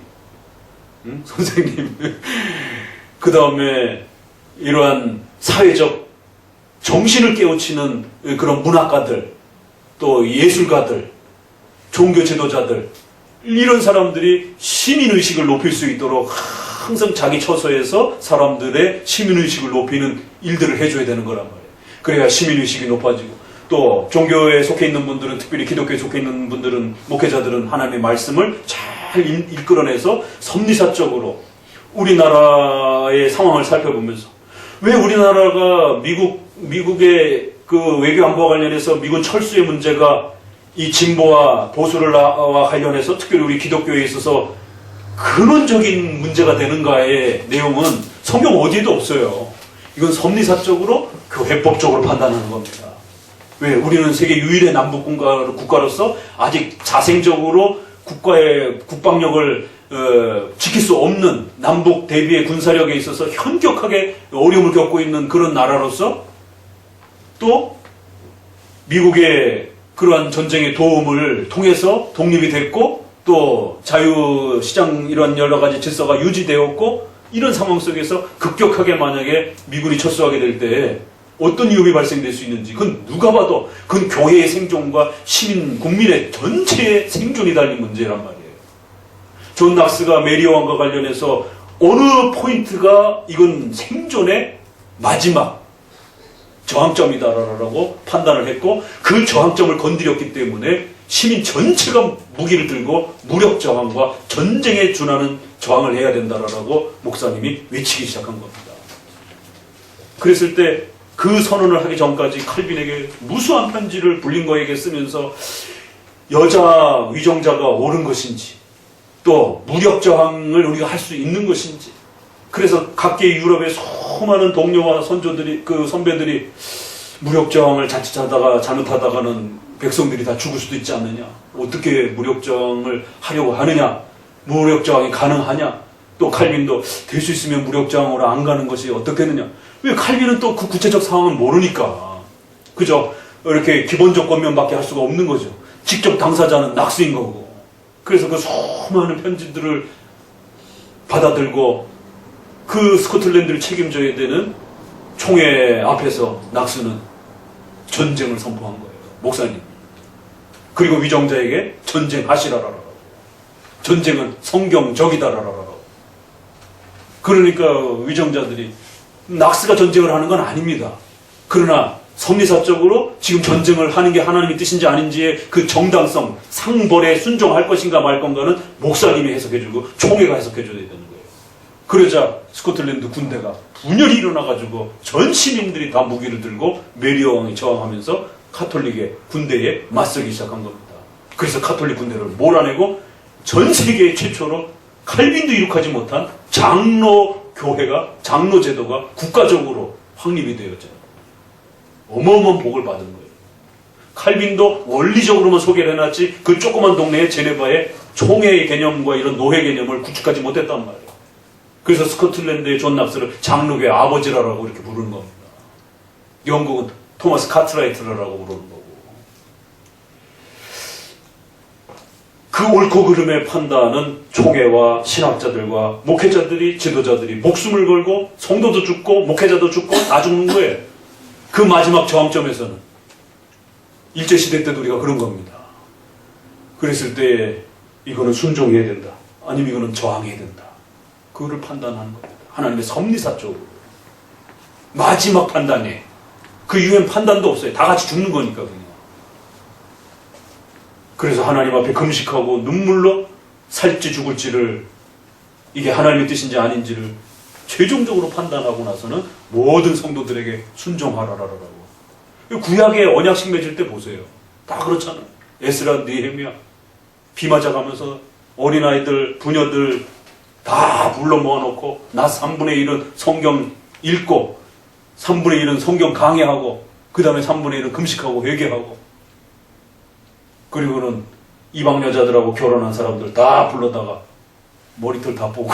그 다음에 이러한 사회적 정신을 깨우치는 그런 문학가들, 또 예술가들, 종교 지도자들, 이런 사람들이 시민의식을 높일 수 있도록 항상 자기 처소에서 사람들의 시민의식을 높이는 일들을 해줘야 되는 거란 말이에요. 그래야 시민의식이 높아지고, 또 종교에 속해 있는 분들은, 특별히 기독교에 속해 있는 분들은, 목회자들은 하나님의 말씀을 잘 이끌어내서 섭리사적으로 우리나라의 상황을 살펴보면서, 왜 우리나라가 미국의 그 외교 안보와 관련해서 미군 철수의 문제가 이 진보와 보수와 관련해서 특별히 우리 기독교에 있어서 근원적인 문제가 되는가의 내용은 성경 어디에도 없어요. 이건 섭리사적으로 교회법적으로 판단하는 겁니다. 왜? 우리는 세계 유일의 남북 국가로서 아직 자생적으로 국가의 국방력을 지킬 수 없는, 남북 대비의 군사력에 있어서 현격하게 어려움을 겪고 있는 그런 나라로서, 또 미국의 그러한 전쟁의 도움을 통해서 독립이 됐고, 또 자유시장 이런 여러 가지 질서가 유지되었고, 이런 상황 속에서 급격하게 만약에 미군이 철수하게 될 때 어떤 위협이 발생될 수 있는지, 그건 누가 봐도 그건 교회의 생존과 시민, 국민의 전체의 생존이 달린 문제란 말이에요. 존 낙스가 메리 여왕과 관련해서 어느 포인트가 이건 생존의 마지막 저항점이다라고 판단을 했고, 그 저항점을 건드렸기 때문에 시민 전체가 무기를 들고 무력 저항과 전쟁에 준하는 저항을 해야 된다라고 목사님이 외치기 시작한 겁니다. 그랬을 때 그 선언을 하기 전까지 칼빈에게 무수한 편지를 불린거에게 쓰면서 여자 위정자가 옳은 것인지, 또 무력 저항을 우리가 할 수 있는 것인지, 그래서 각계 유럽의 수많은 동료와 선조들이, 그 선배들이 무력 저항을 자칫하다가 잘못하다가는 백성들이 다 죽을 수도 있지 않느냐, 어떻게 무력 저항을 하려고 하느냐, 무력 저항이 가능하냐, 또 칼빈도 될 수 있으면 무력 저항으로 안 가는 것이 어떻겠느냐. 왜? 칼빈은 또 그 구체적 상황을 모르니까 그죠? 이렇게 기본 조건면밖에 할 수가 없는 거죠. 직접 당사자는 낙스인 거고. 그래서 그 수많은 편지들을 받아들고 그 스코틀랜드를 책임져야 되는 총회 앞에서 낙스는 전쟁을 선포한 거예요. 목사님. 그리고 위정자에게 전쟁하시라라라고. 전쟁은 성경적이다라라라고. 그러니까 위정자들이 낙스가 전쟁을 하는 건 아닙니다. 그러나 섭리사적으로 지금 전쟁을 하는 게 하나님의 뜻인지 아닌지의 그 정당성, 상벌에 순종할 것인가 말 건가는 목사님이 해석해주고 총회가 해석해줘야 되는 거예요. 그러자 스코틀랜드 군대가 분열이 일어나가지고 전 시민들이 다 무기를 들고 메리 여왕이 저항하면서 카톨릭의 군대에 맞서기 시작한 겁니다. 그래서 카톨릭 군대를 몰아내고 전 세계 최초로 칼빈도 이룩하지 못한 장로 교회가, 장로 제도가 국가적으로 확립이 되었잖아요. 어마어마한 복을 받은 거예요. 칼빈도 원리적으로만 소개를 해놨지 그 조그만 동네의 제네바의 총회의 개념과 이런 노회 개념을 구축하지 못했단 말이에요. 그래서 스코틀랜드의 존 낙스를 장로교의 아버지라고 이렇게 부르는 겁니다. 영국은 토마스 카트라이트라고 부르는 거고. 그 옳고 그름의 판단은 총회와 신학자들과 목회자들이, 지도자들이 목숨을 걸고 성도도 죽고 목회자도 죽고 다 죽는 거예요. 그 마지막 저항점에서는 일제시대 때도 우리가 그런 겁니다. 그랬을 때 이거는 순종해야 된다, 아니면 이거는 저항해야 된다, 그거를 판단하는 겁니다. 하나님의 섭리사적으로 마지막 판단에 그 이후엔 판단도 없어요. 다 같이 죽는 거니까 그냥. 그래서 하나님 앞에 금식하고 눈물로 살지 죽을지를, 이게 하나님의 뜻인지 아닌지를 최종적으로 판단하고 나서는 모든 성도들에게 순종하라라고. 구약의 언약식 맺을 때 보세요. 다 그렇잖아요. 에스라, 느헤미야 비 맞아가면서 어린아이들, 부녀들 다 불러 모아놓고 나 3분의 1은 성경 읽고 3분의 1은 성경 강해하고 그 다음에 3분의 1은 금식하고 회개하고, 그리고는 이방 여자들하고 결혼한 사람들 다 불러다가 머리털 다 뽑고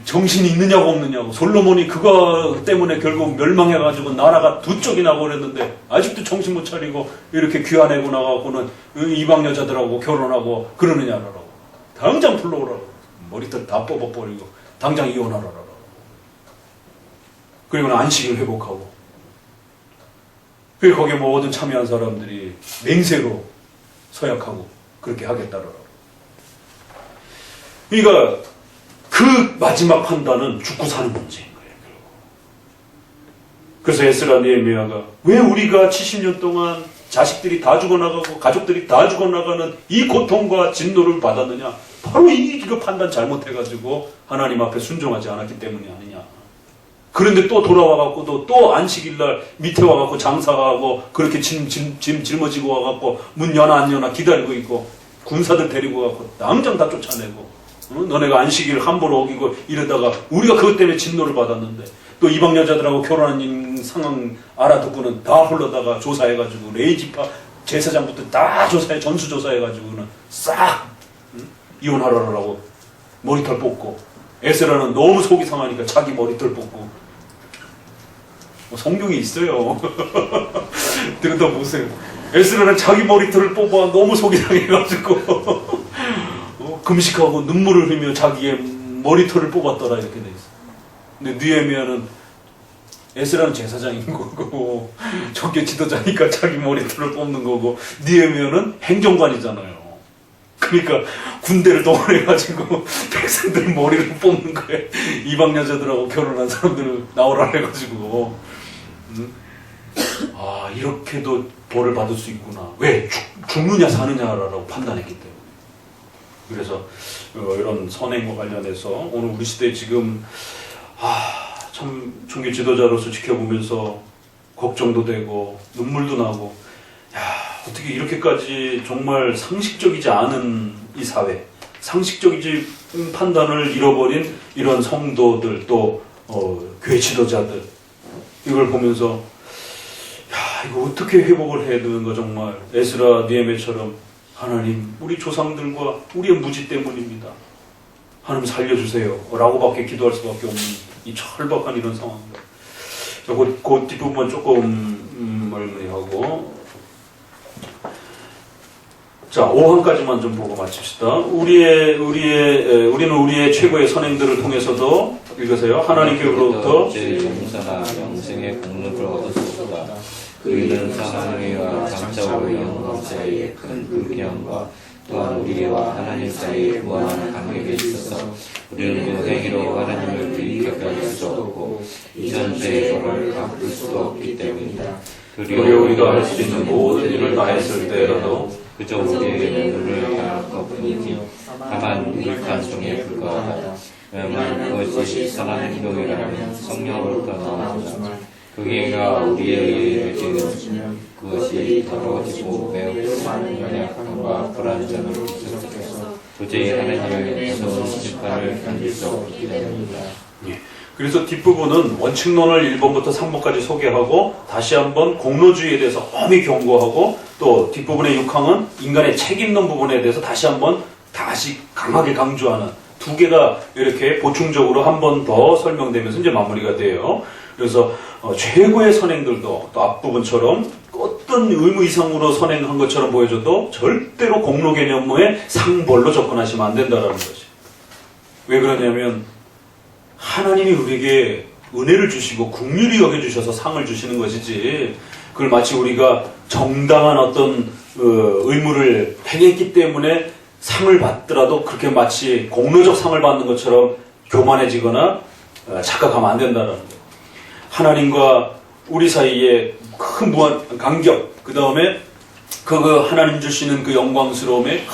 정신이 있느냐고 없느냐고. 솔로몬이 그거 때문에 결국 멸망해가지고 나라가 두 쪽이 나버렸는데 아직도 정신 못 차리고 이렇게 귀환하고 나가고는 이방 여자들하고 결혼하고 그러느냐라고. 당장 불러오라고. 머리털 다 뽑아버리고 당장 이혼하라라고. 그리고는 안식을 회복하고. 그리고 거기에 모든 참여한 사람들이 맹세로 서약하고 그렇게 하겠다라고. 그러니까 그 마지막 판단은 죽고 사는 문제인 거예요. 그래서 에스라 느헤미야가 왜 우리가 70년 동안 자식들이 다 죽어나가고 가족들이 다 죽어나가는 이 고통과 진노를 받았느냐? 바로 이거 판단 잘못해가지고 하나님 앞에 순종하지 않았기 때문이 아니냐. 그런데 또 돌아와갖고 또 안식일날 밑에 와갖고 장사하고 그렇게 짐 짊어지고 와갖고 문 여나 안 여나 기다리고 있고 군사들 데리고 가고 당장 다 쫓아내고 너네가 안식일 함부로 어기고 이러다가 우리가 그것 때문에 진노를 받았는데 또 이방 여자들하고 결혼한 상황 알아듣고는 다 불러다가 조사해가지고 레이지파 제사장부터 다 전수조사해가지고는 싹 이혼하라고 머리털 뽑고 에스라는 너무 속이 상하니까 자기 머리털 뽑고 성경이 있어요. 들여다 보세요. 에스라는 자기 머리털을 뽑아 너무 속이 상해가지고 금식하고 눈물을 흘리며 자기의 머리털을 뽑았더라 이렇게 돼 있어. 근데 느헤미야는 에스라는 제사장인 거고 적교 지도자니까 자기 머리털을 뽑는 거고 느헤미야는 행정관이잖아요. 그러니까 군대를 동원해가지고 백성들 머리를 뽑는 거예요. 이방 여자들하고 결혼한 사람들을 나오라 해가지고 아 이렇게도 벌을 받을 수 있구나. 왜? 죽느냐 사느냐라고 판단했기 때문에. 그래서 이런 선행과 관련해서 오늘 우리 시대에 지금 참 종교 지도자로서 지켜보면서 걱정도 되고 눈물도 나고 어떻게 이렇게까지 정말 상식적이지 않은 이 사회, 상식적이지 판단을 잃어버린 이런 성도들 또 교회 지도자들 이걸 보면서 이거 어떻게 회복을 해야 되는가. 정말 에스라 느헤미야처럼 하나님 우리 조상들과 우리의 무지 때문입니다. 하나님 살려주세요 라고밖에 기도할 수밖에 없는 이 철박한 이런 상황입니다. 그 뒷부분 조금 멀무리하고 자 5항까지만 좀 보고 마칩시다. 우리는 우리의 최고의 선행들을 통해서도 읽으세요. 하나님께로부터 용서나 영생의 공로를 얻었습니다. 그이는 하나님과 장차오의 영광 사이에 큰 불경과 또한 우리와 하나님 사이에 무한한 관계가 있어서 우리는 그 행위로 하나님을 불이익할 수 없고 이전 죄의 벌을 갚을 수도 없기 때문이다. 도리어 우리가 할 수 있는 모든 일을 다했을 때라도 그저 우리에게 눈을 감을 것뿐이지 다만 유익한 종에 불과하다. 왜냐하면 그것이 선한 행동이라면 성령으로부터 나오지만 그게가 우리에 의해 지은 그것이 더러워지고 매우 많은 연약함과 불안정을 비춰서 도저히 하나님의 무서운 심판을 견딜 수 없기 때문이다. 그래서 뒷부분은 원칙론을 1번부터 3번까지 소개하고 다시 한번 공로주의에 대해서 엄히 경고하고 또 뒷부분의 6항은 인간의 책임론 부분에 대해서 다시 한번 강하게 강조하는 두 개가 이렇게 보충적으로 한 번 더 설명되면서 이제 마무리가 돼요. 그래서 최고의 선행들도 또 앞부분처럼 어떤 의무 이상으로 선행한 것처럼 보여줘도 절대로 공로 개념의 상벌로 접근하시면 안 된다는 것이. 왜 그러냐면 하나님이 우리에게 은혜를 주시고 긍휼히 여겨주셔서 상을 주시는 것이지 그걸 마치 우리가 정당한 어떤 의무를 행했기 때문에 상을 받더라도 그렇게 마치 공로적 상을 받는 것처럼 교만해지거나 착각하면 안 된다는 거예요. 하나님과 우리 사이에 큰 무한 간격, 그 다음에 그 하나님 주시는 그 영광스러움의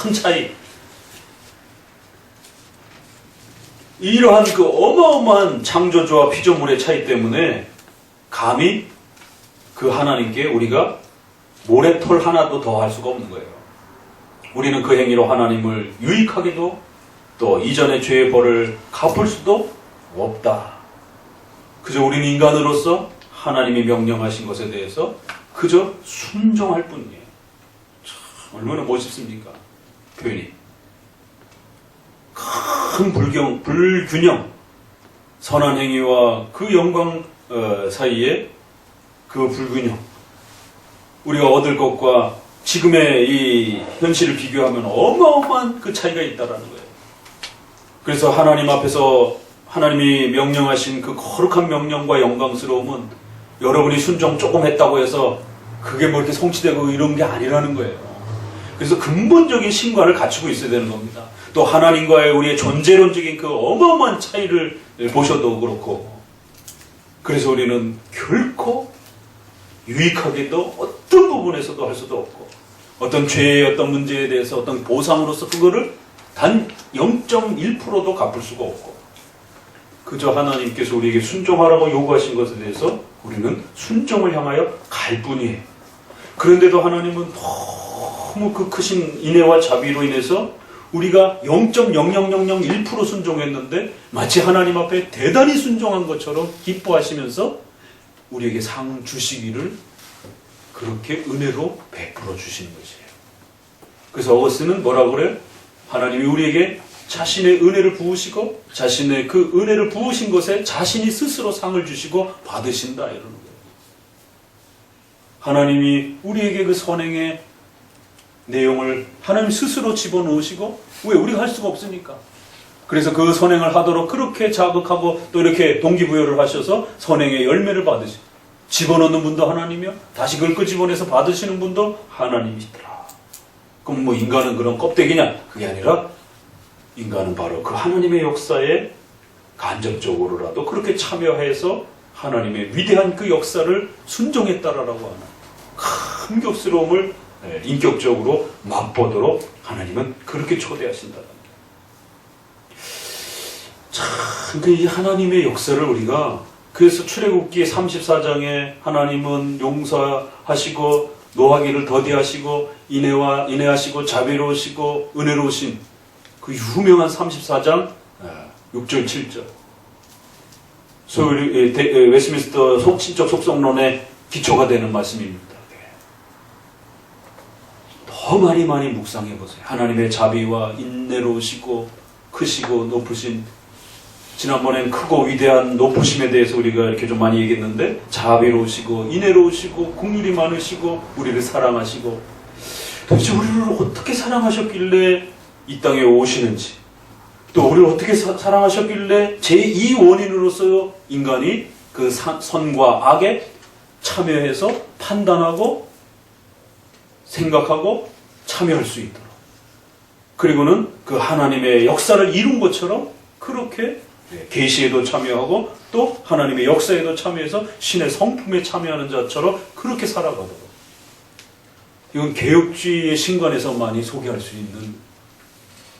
큰 차이, 이러한 그 어마어마한 창조주와 피조물의 차이 때문에 감히 그 하나님께 우리가 모래털 하나도 더 할 수가 없는 거예요. 우리는 그 행위로 하나님을 유익하게도 또 이전의 죄의 벌을 갚을 수도 없다. 그저 우리는 인간으로서 하나님이 명령하신 것에 대해서 그저 순종할 뿐이에요. 참 얼마나 멋있습니까? 표현이. 큰 불균형, 선한 행위와 그 영광 사이에 그 불균형, 우리가 얻을 것과 지금의 이 현실을 비교하면 어마어마한 그 차이가 있다라는 거예요. 그래서 하나님 앞에서 하나님이 명령하신 그 거룩한 명령과 영광스러움은 여러분이 순종 조금 했다고 해서 그게 뭐 이렇게 성취되고 이런 게 아니라는 거예요. 그래서 근본적인 신관을 갖추고 있어야 되는 겁니다. 또 하나님과의 우리의 존재론적인 그 어마어마한 차이를 보셔도 그렇고, 그래서 우리는 결코 유익하게도 어떤 부분에서도 할 수도 없고, 어떤 죄의 어떤 문제에 대해서 어떤 보상으로서 그거를 단 0.1%도 갚을 수가 없고, 그저 하나님께서 우리에게 순종하라고 요구하신 것에 대해서 우리는 순종을 향하여 갈 뿐이에요. 그런데도 하나님은 너무 그 크신 인애와 자비로 인해서 우리가 0.0001% 순종했는데 마치 하나님 앞에 대단히 순종한 것처럼 기뻐하시면서 우리에게 상 주시기를 그렇게 은혜로 베풀어 주시는 것이에요. 그래서 어거스틴은 뭐라고 그래요? 하나님이 우리에게 자신의 은혜를 부으시고 자신의 그 은혜를 부으신 것에 자신이 스스로 상을 주시고 받으신다 이러는 거예요. 하나님이 우리에게 그 선행의 내용을 하나님 스스로 집어넣으시고, 왜? 우리가 할 수가 없으니까. 그래서 그 선행을 하도록 그렇게 자극하고 또 이렇게 동기부여를 하셔서 선행의 열매를 받으시고, 집어넣는 분도 하나님이요, 다시 그걸 끄집어내서 받으시는 분도 하나님이시더라. 그럼 뭐 인간은 그런 껍데기냐? 그게 아니라 인간은 바로 그 하나님의 역사에 간접적으로라도 그렇게 참여해서 하나님의 위대한 그 역사를 순종했다라고 하는 큰 격스러움을 인격적으로 맛보도록 하나님은 그렇게 초대하신다는 거예요. 참, 이 하나님의 역사를 우리가, 그래서 출애굽기 34장에 하나님은 용서하시고 노하기를 더디하시고 인내하시고 자비로우시고 은혜로우신 그 유명한 34장 6절 7절 소위 웨스트민스터 신적 속성론의 기초가 되는 말씀입니다. 더 많이 묵상해 보세요. 하나님의 자비와 인내로우시고 크시고 높으신, 지난번엔 크고 위대한 높으심에 대해서 우리가 이렇게 좀 많이 얘기했는데, 자비로우시고 인내로우시고 긍휼이 많으시고 우리를 사랑하시고, 도대체 우리를 어떻게 사랑하셨길래 이 땅에 오시는지, 또 우리를 어떻게 사랑하셨길래 제2원인으로서 인간이 그 선과 악에 참여해서 판단하고 생각하고 참여할 수 있도록, 그리고는 그 하나님의 역사를 이룬 것처럼 그렇게 계시에도 참여하고 또 하나님의 역사에도 참여해서 신의 성품에 참여하는 자처럼 그렇게 살아가도록, 이건 개혁주의의 신관에서만이 소개할 수 있는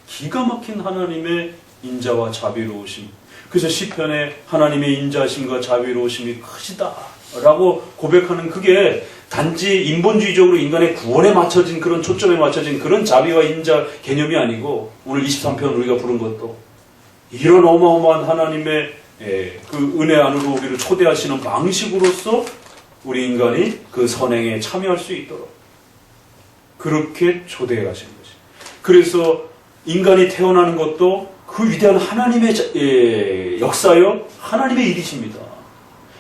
기가 막힌 하나님의 인자와 자비로우심. 그래서 시편에 하나님의 인자심과 자비로우심이 크시다라고 고백하는, 그게 단지 인본주의적으로 인간의 구원에 맞춰진 그런 초점에 맞춰진 그런 자비와 인자 개념이 아니고, 오늘 23편 우리가 부른 것도 이런 어마어마한 하나님의 그 은혜 안으로 우리를 초대하시는 방식으로서 우리 인간이 그 선행에 참여할 수 있도록 그렇게 초대해 가시는 것이. 그래서 인간이 태어나는 것도 그 위대한 하나님의 역사요, 하나님의 일이십니다.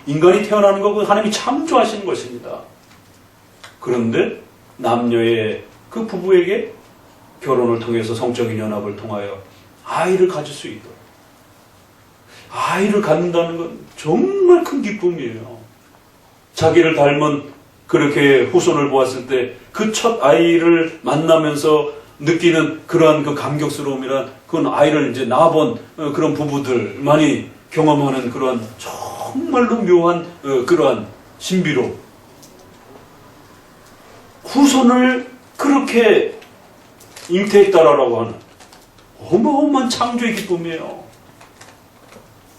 인간이 태어나는 것은 하나님이 창조하시는 것입니다. 그런데 남녀의 그 부부에게 결혼을 통해서 성적인 연합을 통하여 아이를 가질 수 있도록, 아이를 갖는다는 건 정말 큰 기쁨이에요. 자기를 닮은 그렇게 후손을 보았을 때 그 첫 아이를 만나면서 느끼는 그러한 그 감격스러움이란, 그건 아이를 이제 낳아본 그런 부부들만이 경험하는 그러한 정말로 묘한 그러한 신비로, 후손을 그렇게 잉태했다라고 하는 어마어마한 창조의 기쁨이에요.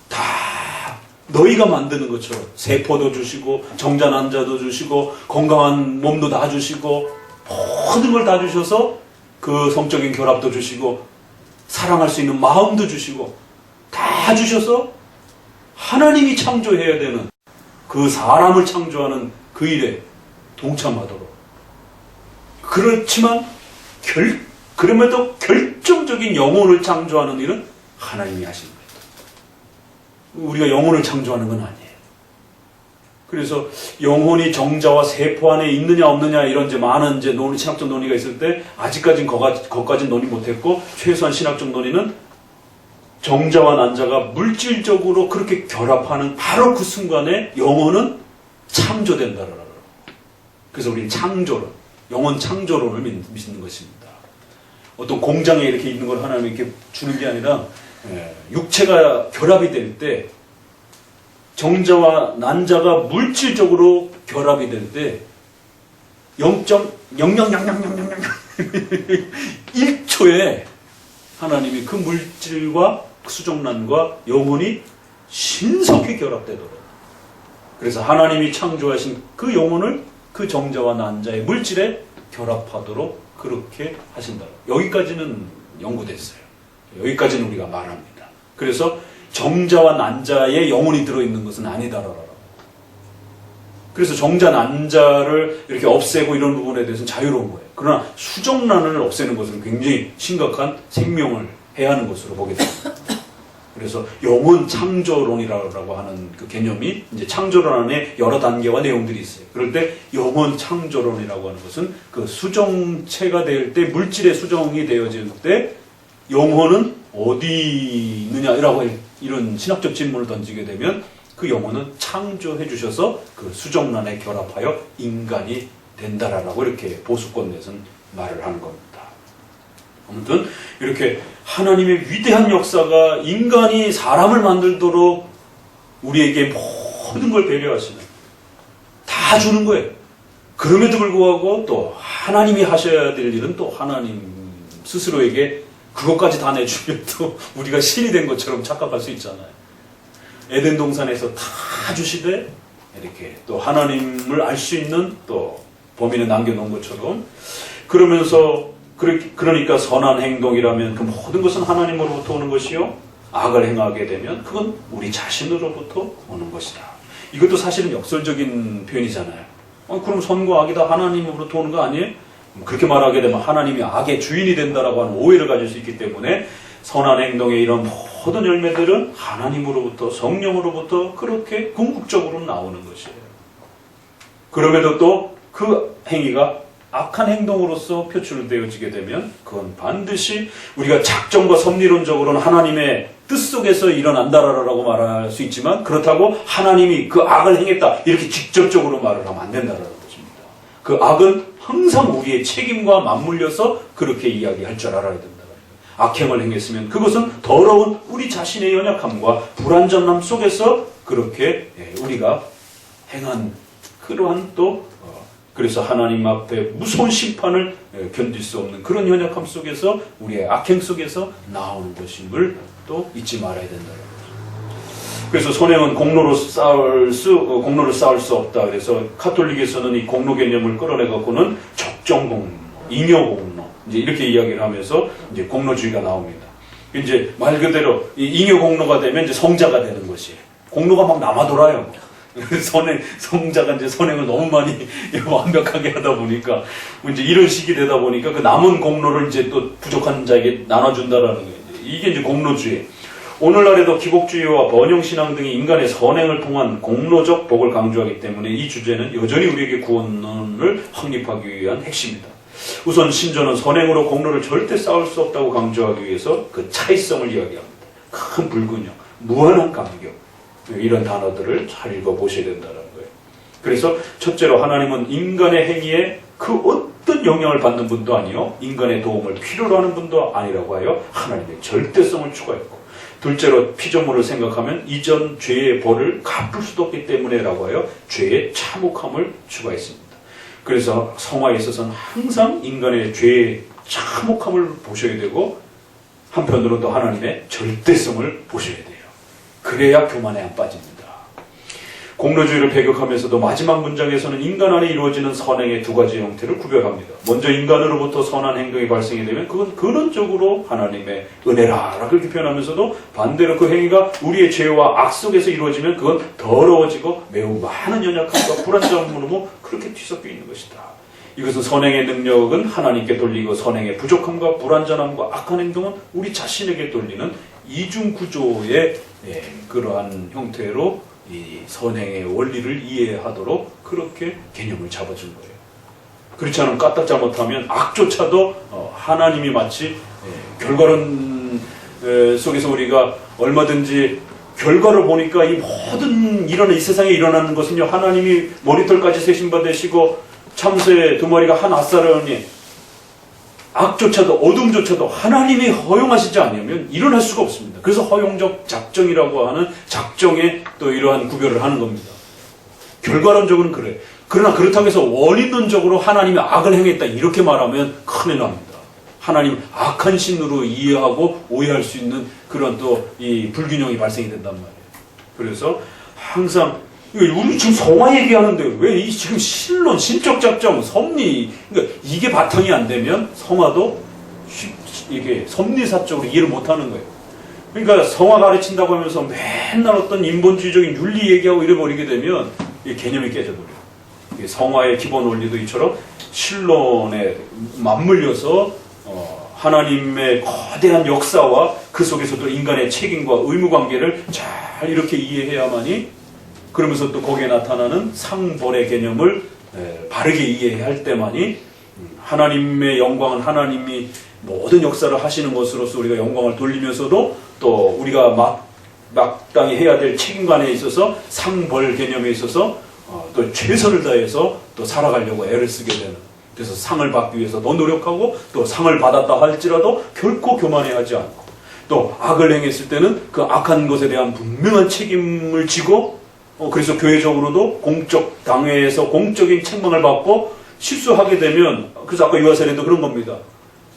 다 너희가 만드는 것처럼 세포도 주시고 정자난 자도 주시고 건강한 몸도 다 주시고 모든 걸 다 주셔서 그 성적인 결합도 주시고 사랑할 수 있는 마음도 주시고 다 주셔서 하나님이 창조해야 되는 그 사람을 창조하는 그 일에 동참하도록. 그렇지만 그럼에도 결정적인 영혼을 창조하는 일은 하나님이 하신 겁니다. 우리가 영혼을 창조하는 건 아니에요. 그래서 영혼이 정자와 세포 안에 있느냐 없느냐 이런 이제 많은 이제 신학적 논의가 있을 때 아직까지는 거기까지는 논의 못했고, 최소한 신학적 논의는 정자와 난자가 물질적으로 그렇게 결합하는 바로 그 순간에 영혼은 창조된다라고. 그래서 우리는 창조론, 영혼 창조론을 믿는 것입니다. 어떤 공장에 이렇게 있는 걸 하나님이 이렇게 주는 게 아니라 육체가 결합이 될 때, 정자와 난자가 물질적으로 결합이 될 때 0.0000001초에 하나님이 그 물질과 수정란과 영혼이 신속히 결합되도록, 그래서 하나님이 창조하신 그 영혼을 그 정자와 난자의 물질에 결합하도록 그렇게 하신다. 여기까지는 연구됐어요. 여기까지는 우리가 말합니다. 그래서 정자와 난자의 영혼이 들어있는 것은 아니다라고. 그래서 정자, 난자를 이렇게 없애고 이런 부분에 대해서는 자유로운 거예요. 그러나 수정란을 없애는 것은 굉장히 심각한 생명을 해야 하는 것으로 보게 됩니다. 그래서 영혼 창조론이라고 하는 그 개념이 이제 창조론 안에 여러 단계와 내용들이 있어요. 그럴 때 영혼 창조론이라고 하는 것은 그 수정체가 될 때, 물질의 수정이 되어질 때 영혼은 어디 있느냐라고 이런 신학적 질문을 던지게 되면 그 영혼은 창조해 주셔서 그 수정란에 결합하여 인간이 된다라고 이렇게 보수권 내선 말을 하는 겁니다. 아무튼 이렇게 하나님의 위대한 역사가 인간이 사람을 만들도록 우리에게 모든 걸 배려하시는, 다 주는 거예요. 그럼에도 불구하고 또 하나님이 하셔야 될 일은 또 하나님 스스로에게 그것까지 다 내주면 또 우리가 신이 된 것처럼 착각할 수 있잖아요. 에덴 동산에서 다 주시되 이렇게 또 하나님을 알 수 있는 또 범인을 남겨놓은 것처럼, 그러면서 그러니까 선한 행동이라면 그 모든 것은 하나님으로부터 오는 것이요, 악을 행하게 되면 그건 우리 자신으로부터 오는 것이다. 이것도 사실은 역설적인 표현이잖아요. 그럼 선과 악이 다 하나님으로부터 오는 거 아니에요? 그렇게 말하게 되면 하나님이 악의 주인이 된다라고 하는 오해를 가질 수 있기 때문에 선한 행동의 이런 모든 열매들은 하나님으로부터, 성령으로부터 그렇게 궁극적으로 나오는 것이에요. 그럼에도 또 그 행위가 악한 행동으로서 표출되어지게 되면 그건 반드시 우리가 작정과 섭리론적으로는 하나님의 뜻 속에서 일어난다라고 말할 수 있지만, 그렇다고 하나님이 그 악을 행했다 이렇게 직접적으로 말을 하면 안 된다라는 것입니다. 그 악은 항상 우리의 책임과 맞물려서 그렇게 이야기할 줄 알아야 된다. 악행을 행했으면 그것은 더러운 우리 자신의 연약함과 불완전함 속에서 그렇게 우리가 행한 그러한 또 그래서 하나님 앞에 무서운 심판을 견딜 수 없는 그런 연약함 속에서, 우리의 악행 속에서 나오는 것임을 또 잊지 말아야 된다는 거죠. 그래서 선행은 공로를 쌓을 수 없다. 그래서 카톨릭에서는 이 공로 개념을 끌어내 갖고는 적정 공로, 잉여 공로, 이제 이렇게 이야기를 하면서 이제 공로주의가 나옵니다. 이제 말 그대로 이 잉여 공로가 되면 이제 성자가 되는 것이에요. 공로가 막 남아 돌아요. 성자가 이제 선행을 너무 많이 완벽하게 하다 보니까 이제 이런 식이 되다 보니까 그 남은 공로를 이제 또 부족한 자에게 나눠준다라는 거예요. 이게 이제 공로주의. 오늘날에도 기복주의와 번영신앙 등이 인간의 선행을 통한 공로적 복을 강조하기 때문에 이 주제는 여전히 우리에게 구원을 확립하기 위한 핵심이다. 우선 신조는 선행으로 공로를 절대 쌓을 수 없다고 강조하기 위해서 그 차이성을 이야기합니다. 큰 불균형, 무한한 간격, 이런 단어들을 잘 읽어보셔야 된다는 거예요. 그래서 첫째로 하나님은 인간의 행위에 그 어떤 영향을 받는 분도 아니요, 인간의 도움을 필요로 하는 분도 아니라고 하여 하나님의 절대성을 추가했고, 둘째로 피조물을 생각하면 이전 죄의 벌을 갚을 수도 없기 때문에라고 하여 죄의 참혹함을 추가했습니다. 그래서 성화에 있어서는 항상 인간의 죄의 참혹함을 보셔야 되고, 한편으로 또 하나님의 절대성을 보셔야 돼요. 그래야 교만에 안 빠집니다. 공로주의를 배격하면서도 마지막 문장에서는 인간 안에 이루어지는 선행의 두 가지 형태를 구별합니다. 먼저 인간으로부터 선한 행동이 발생이 되면 그건 근원적으로 하나님의 은혜라 그렇게 표현하면서도, 반대로 그 행위가 우리의 죄와 악 속에서 이루어지면 그건 더러워지고 매우 많은 연약함과 불안정함으로 그렇게 뒤섞여 있는 것이다. 이것은 선행의 능력은 하나님께 돌리고 선행의 부족함과 불완전함과 악한 행동은 우리 자신에게 돌리는 이중 구조의 그러한 형태로 이 선행의 원리를 이해하도록 그렇게 개념을 잡아준 거예요. 그렇지 않으면 까딱 잘못하면 악조차도 하나님이 마치 결과론 속에서 우리가 얼마든지 결과를 보니까 이 모든 이 세상에 일어나는 것은요, 하나님이 머리털까지 세신바 되시고 참새 2마리가 한 아싸라니 악조차도 어둠조차도 하나님이 허용하시지 않으면 일어날 수가 없습니다. 그래서 허용적 작정이라고 하는 작정에 또 이러한 구별을 하는 겁니다. 결과론적으로는 그래. 그러나 그렇다고 해서 원인론적으로 하나님이 악을 행했다 이렇게 말하면 큰일 납니다. 하나님 악한 신으로 이해하고 오해할 수 있는 그런 또 이 불균형이 발생이 된단 말이에요. 그래서 항상 우리 지금 성화 얘기하는데 왜 이 지금 신론, 신적 작정, 섭리 그러니까 이게 바탕이 안 되면 성화도 이게 섭리사적으로 이해를 못하는 거예요. 그러니까 성화 가르친다고 하면서 맨날 어떤 인본주의적인 윤리 얘기하고 이래버리게 되면 이 개념이 깨져버려요. 성화의 기본 원리도 이처럼 신론에 맞물려서 하나님의 거대한 역사와 그 속에서도 인간의 책임과 의무관계를 잘 이렇게 이해해야만이 그러면서 또 거기에 나타나는 상벌의 개념을 바르게 이해할 때만이 하나님의 영광은 하나님이 모든 역사를 하시는 것으로서 우리가 영광을 돌리면서도 또 우리가 마땅히 해야 될 책임관에 있어서 상벌 개념에 있어서 또 최선을 다해서 또 살아가려고 애를 쓰게 되는 그래서 상을 받기 위해서 더 노력하고 또 상을 받았다 할지라도 결코 교만해하지 않고 또 악을 행했을 때는 그 악한 것에 대한 분명한 책임을 지고 그래서 교회적으로도 공적 당회에서 공적인 책망을 받고 실수하게 되면 그래서 아까 유아세례도 그런 겁니다.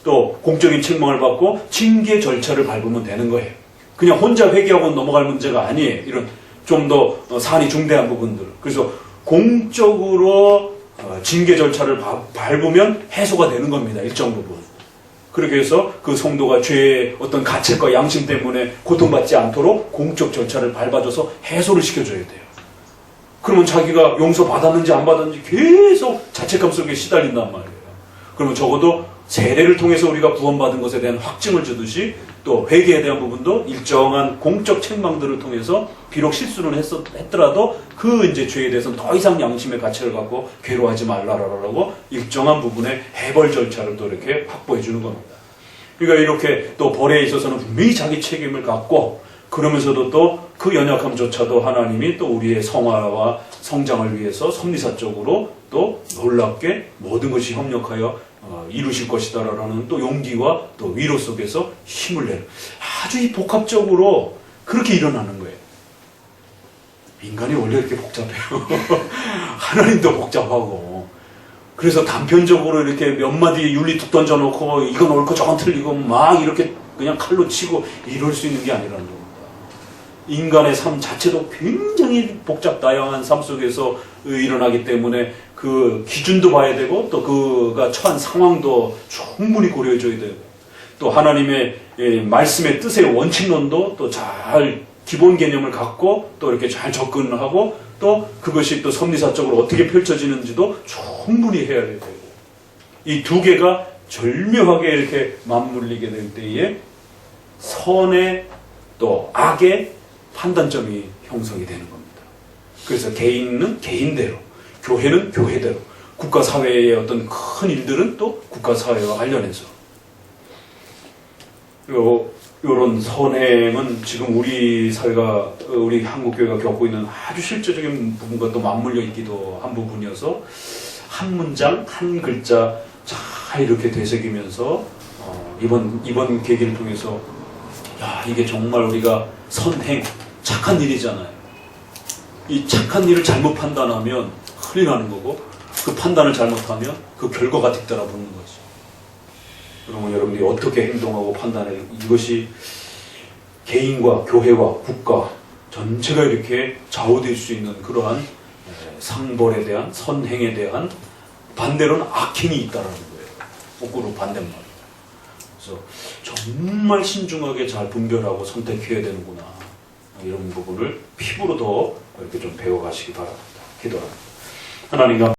또 공적인 책망을 받고 징계 절차를 밟으면 되는 거예요. 그냥 혼자 회개하고 넘어갈 문제가 아니에요. 이런 좀 더 사안이 중대한 부분들. 그래서 공적으로 징계 절차를 밟으면 해소가 되는 겁니다. 일정 부분. 그렇게 해서 그 성도가 죄의 어떤 가책과 양심 때문에 고통받지 않도록 공적 절차를 밟아줘서 해소를 시켜줘야 돼요. 그러면 자기가 용서받았는지 안 받았는지 계속 자책감 속에 시달린단 말이에요. 그러면 적어도 세례를 통해서 우리가 구원받은 것에 대한 확증을 주듯이 또 회개에 대한 부분도 일정한 공적 책망들을 통해서 비록 실수는 했더라도 그 이제 죄에 대해서는 더 이상 양심의 가책을 갖고 괴로워하지 말라라고 일정한 부분의 해벌 절차를 또 이렇게 확보해 주는 겁니다. 그러니까 이렇게 또 벌에 있어서는 분명히 자기 책임을 갖고 그러면서도 또 그 연약함조차도 하나님이 또 우리의 성화와 성장을 위해서 섭리사적으로 또 놀랍게 모든 것이 협력하여 이루실 것이다라는 또 용기와 또 위로 속에서 힘을 내는 아주 이 복합적으로 그렇게 일어나는 거예요. 인간이 원래 이렇게 복잡해요. 하나님도 복잡하고 그래서 단편적으로 이렇게 몇 마디 윤리 툭 던져놓고 이건 옳고 저건 틀리고 막 이렇게 그냥 칼로 치고 이럴 수 있는 게 아니라는 겁니다. 인간의 삶 자체도 굉장히 복잡 다양한 삶 속에서 일어나기 때문에 그 기준도 봐야 되고 또 그가 처한 상황도 충분히 고려해줘야 되고 또 하나님의 말씀의 뜻의 원칙론도 또 잘 기본 개념을 갖고 또 이렇게 잘 접근하고 또 그것이 또 섭리사적으로 어떻게 펼쳐지는지도 충분히 해야 되고 이 두 개가 절묘하게 이렇게 맞물리게 될 때에 선의 또 악의 판단점이 형성이 되는 겁니다. 그래서 개인은 개인대로, 교회는 교회대로, 국가사회의 어떤 큰 일들은 또 국가사회와 관련해서 이런 선행은 지금 우리 사회가, 우리 한국교회가 겪고 있는 아주 실제적인 부분과 또 맞물려 있기도 한 부분이어서 한 문장, 한 글자 잘 이렇게 되새기면서 이번 계기를 통해서 야, 이게 정말 우리가 선행, 착한 일이잖아요. 이 착한 일을 잘못 판단하면 큰일 나는 거고 그 판단을 잘못하면 그 결과가 뒤따라붙는 거지. 그러면 여러분들이 어떻게 행동하고 판단해요? 이것이 개인과 교회와 국가 전체가 이렇게 좌우될 수 있는 그러한 상벌에 대한 선행에 대한 반대로는 악행이 있다라는 거예요. 거꾸로 반대말이에요. 그래서 정말 신중하게 잘 분별하고 선택해야 되는구나. 이런 부분을 피부로 더 이렇게 좀 배워가시기 바랍니다. 기도합니다. 하나님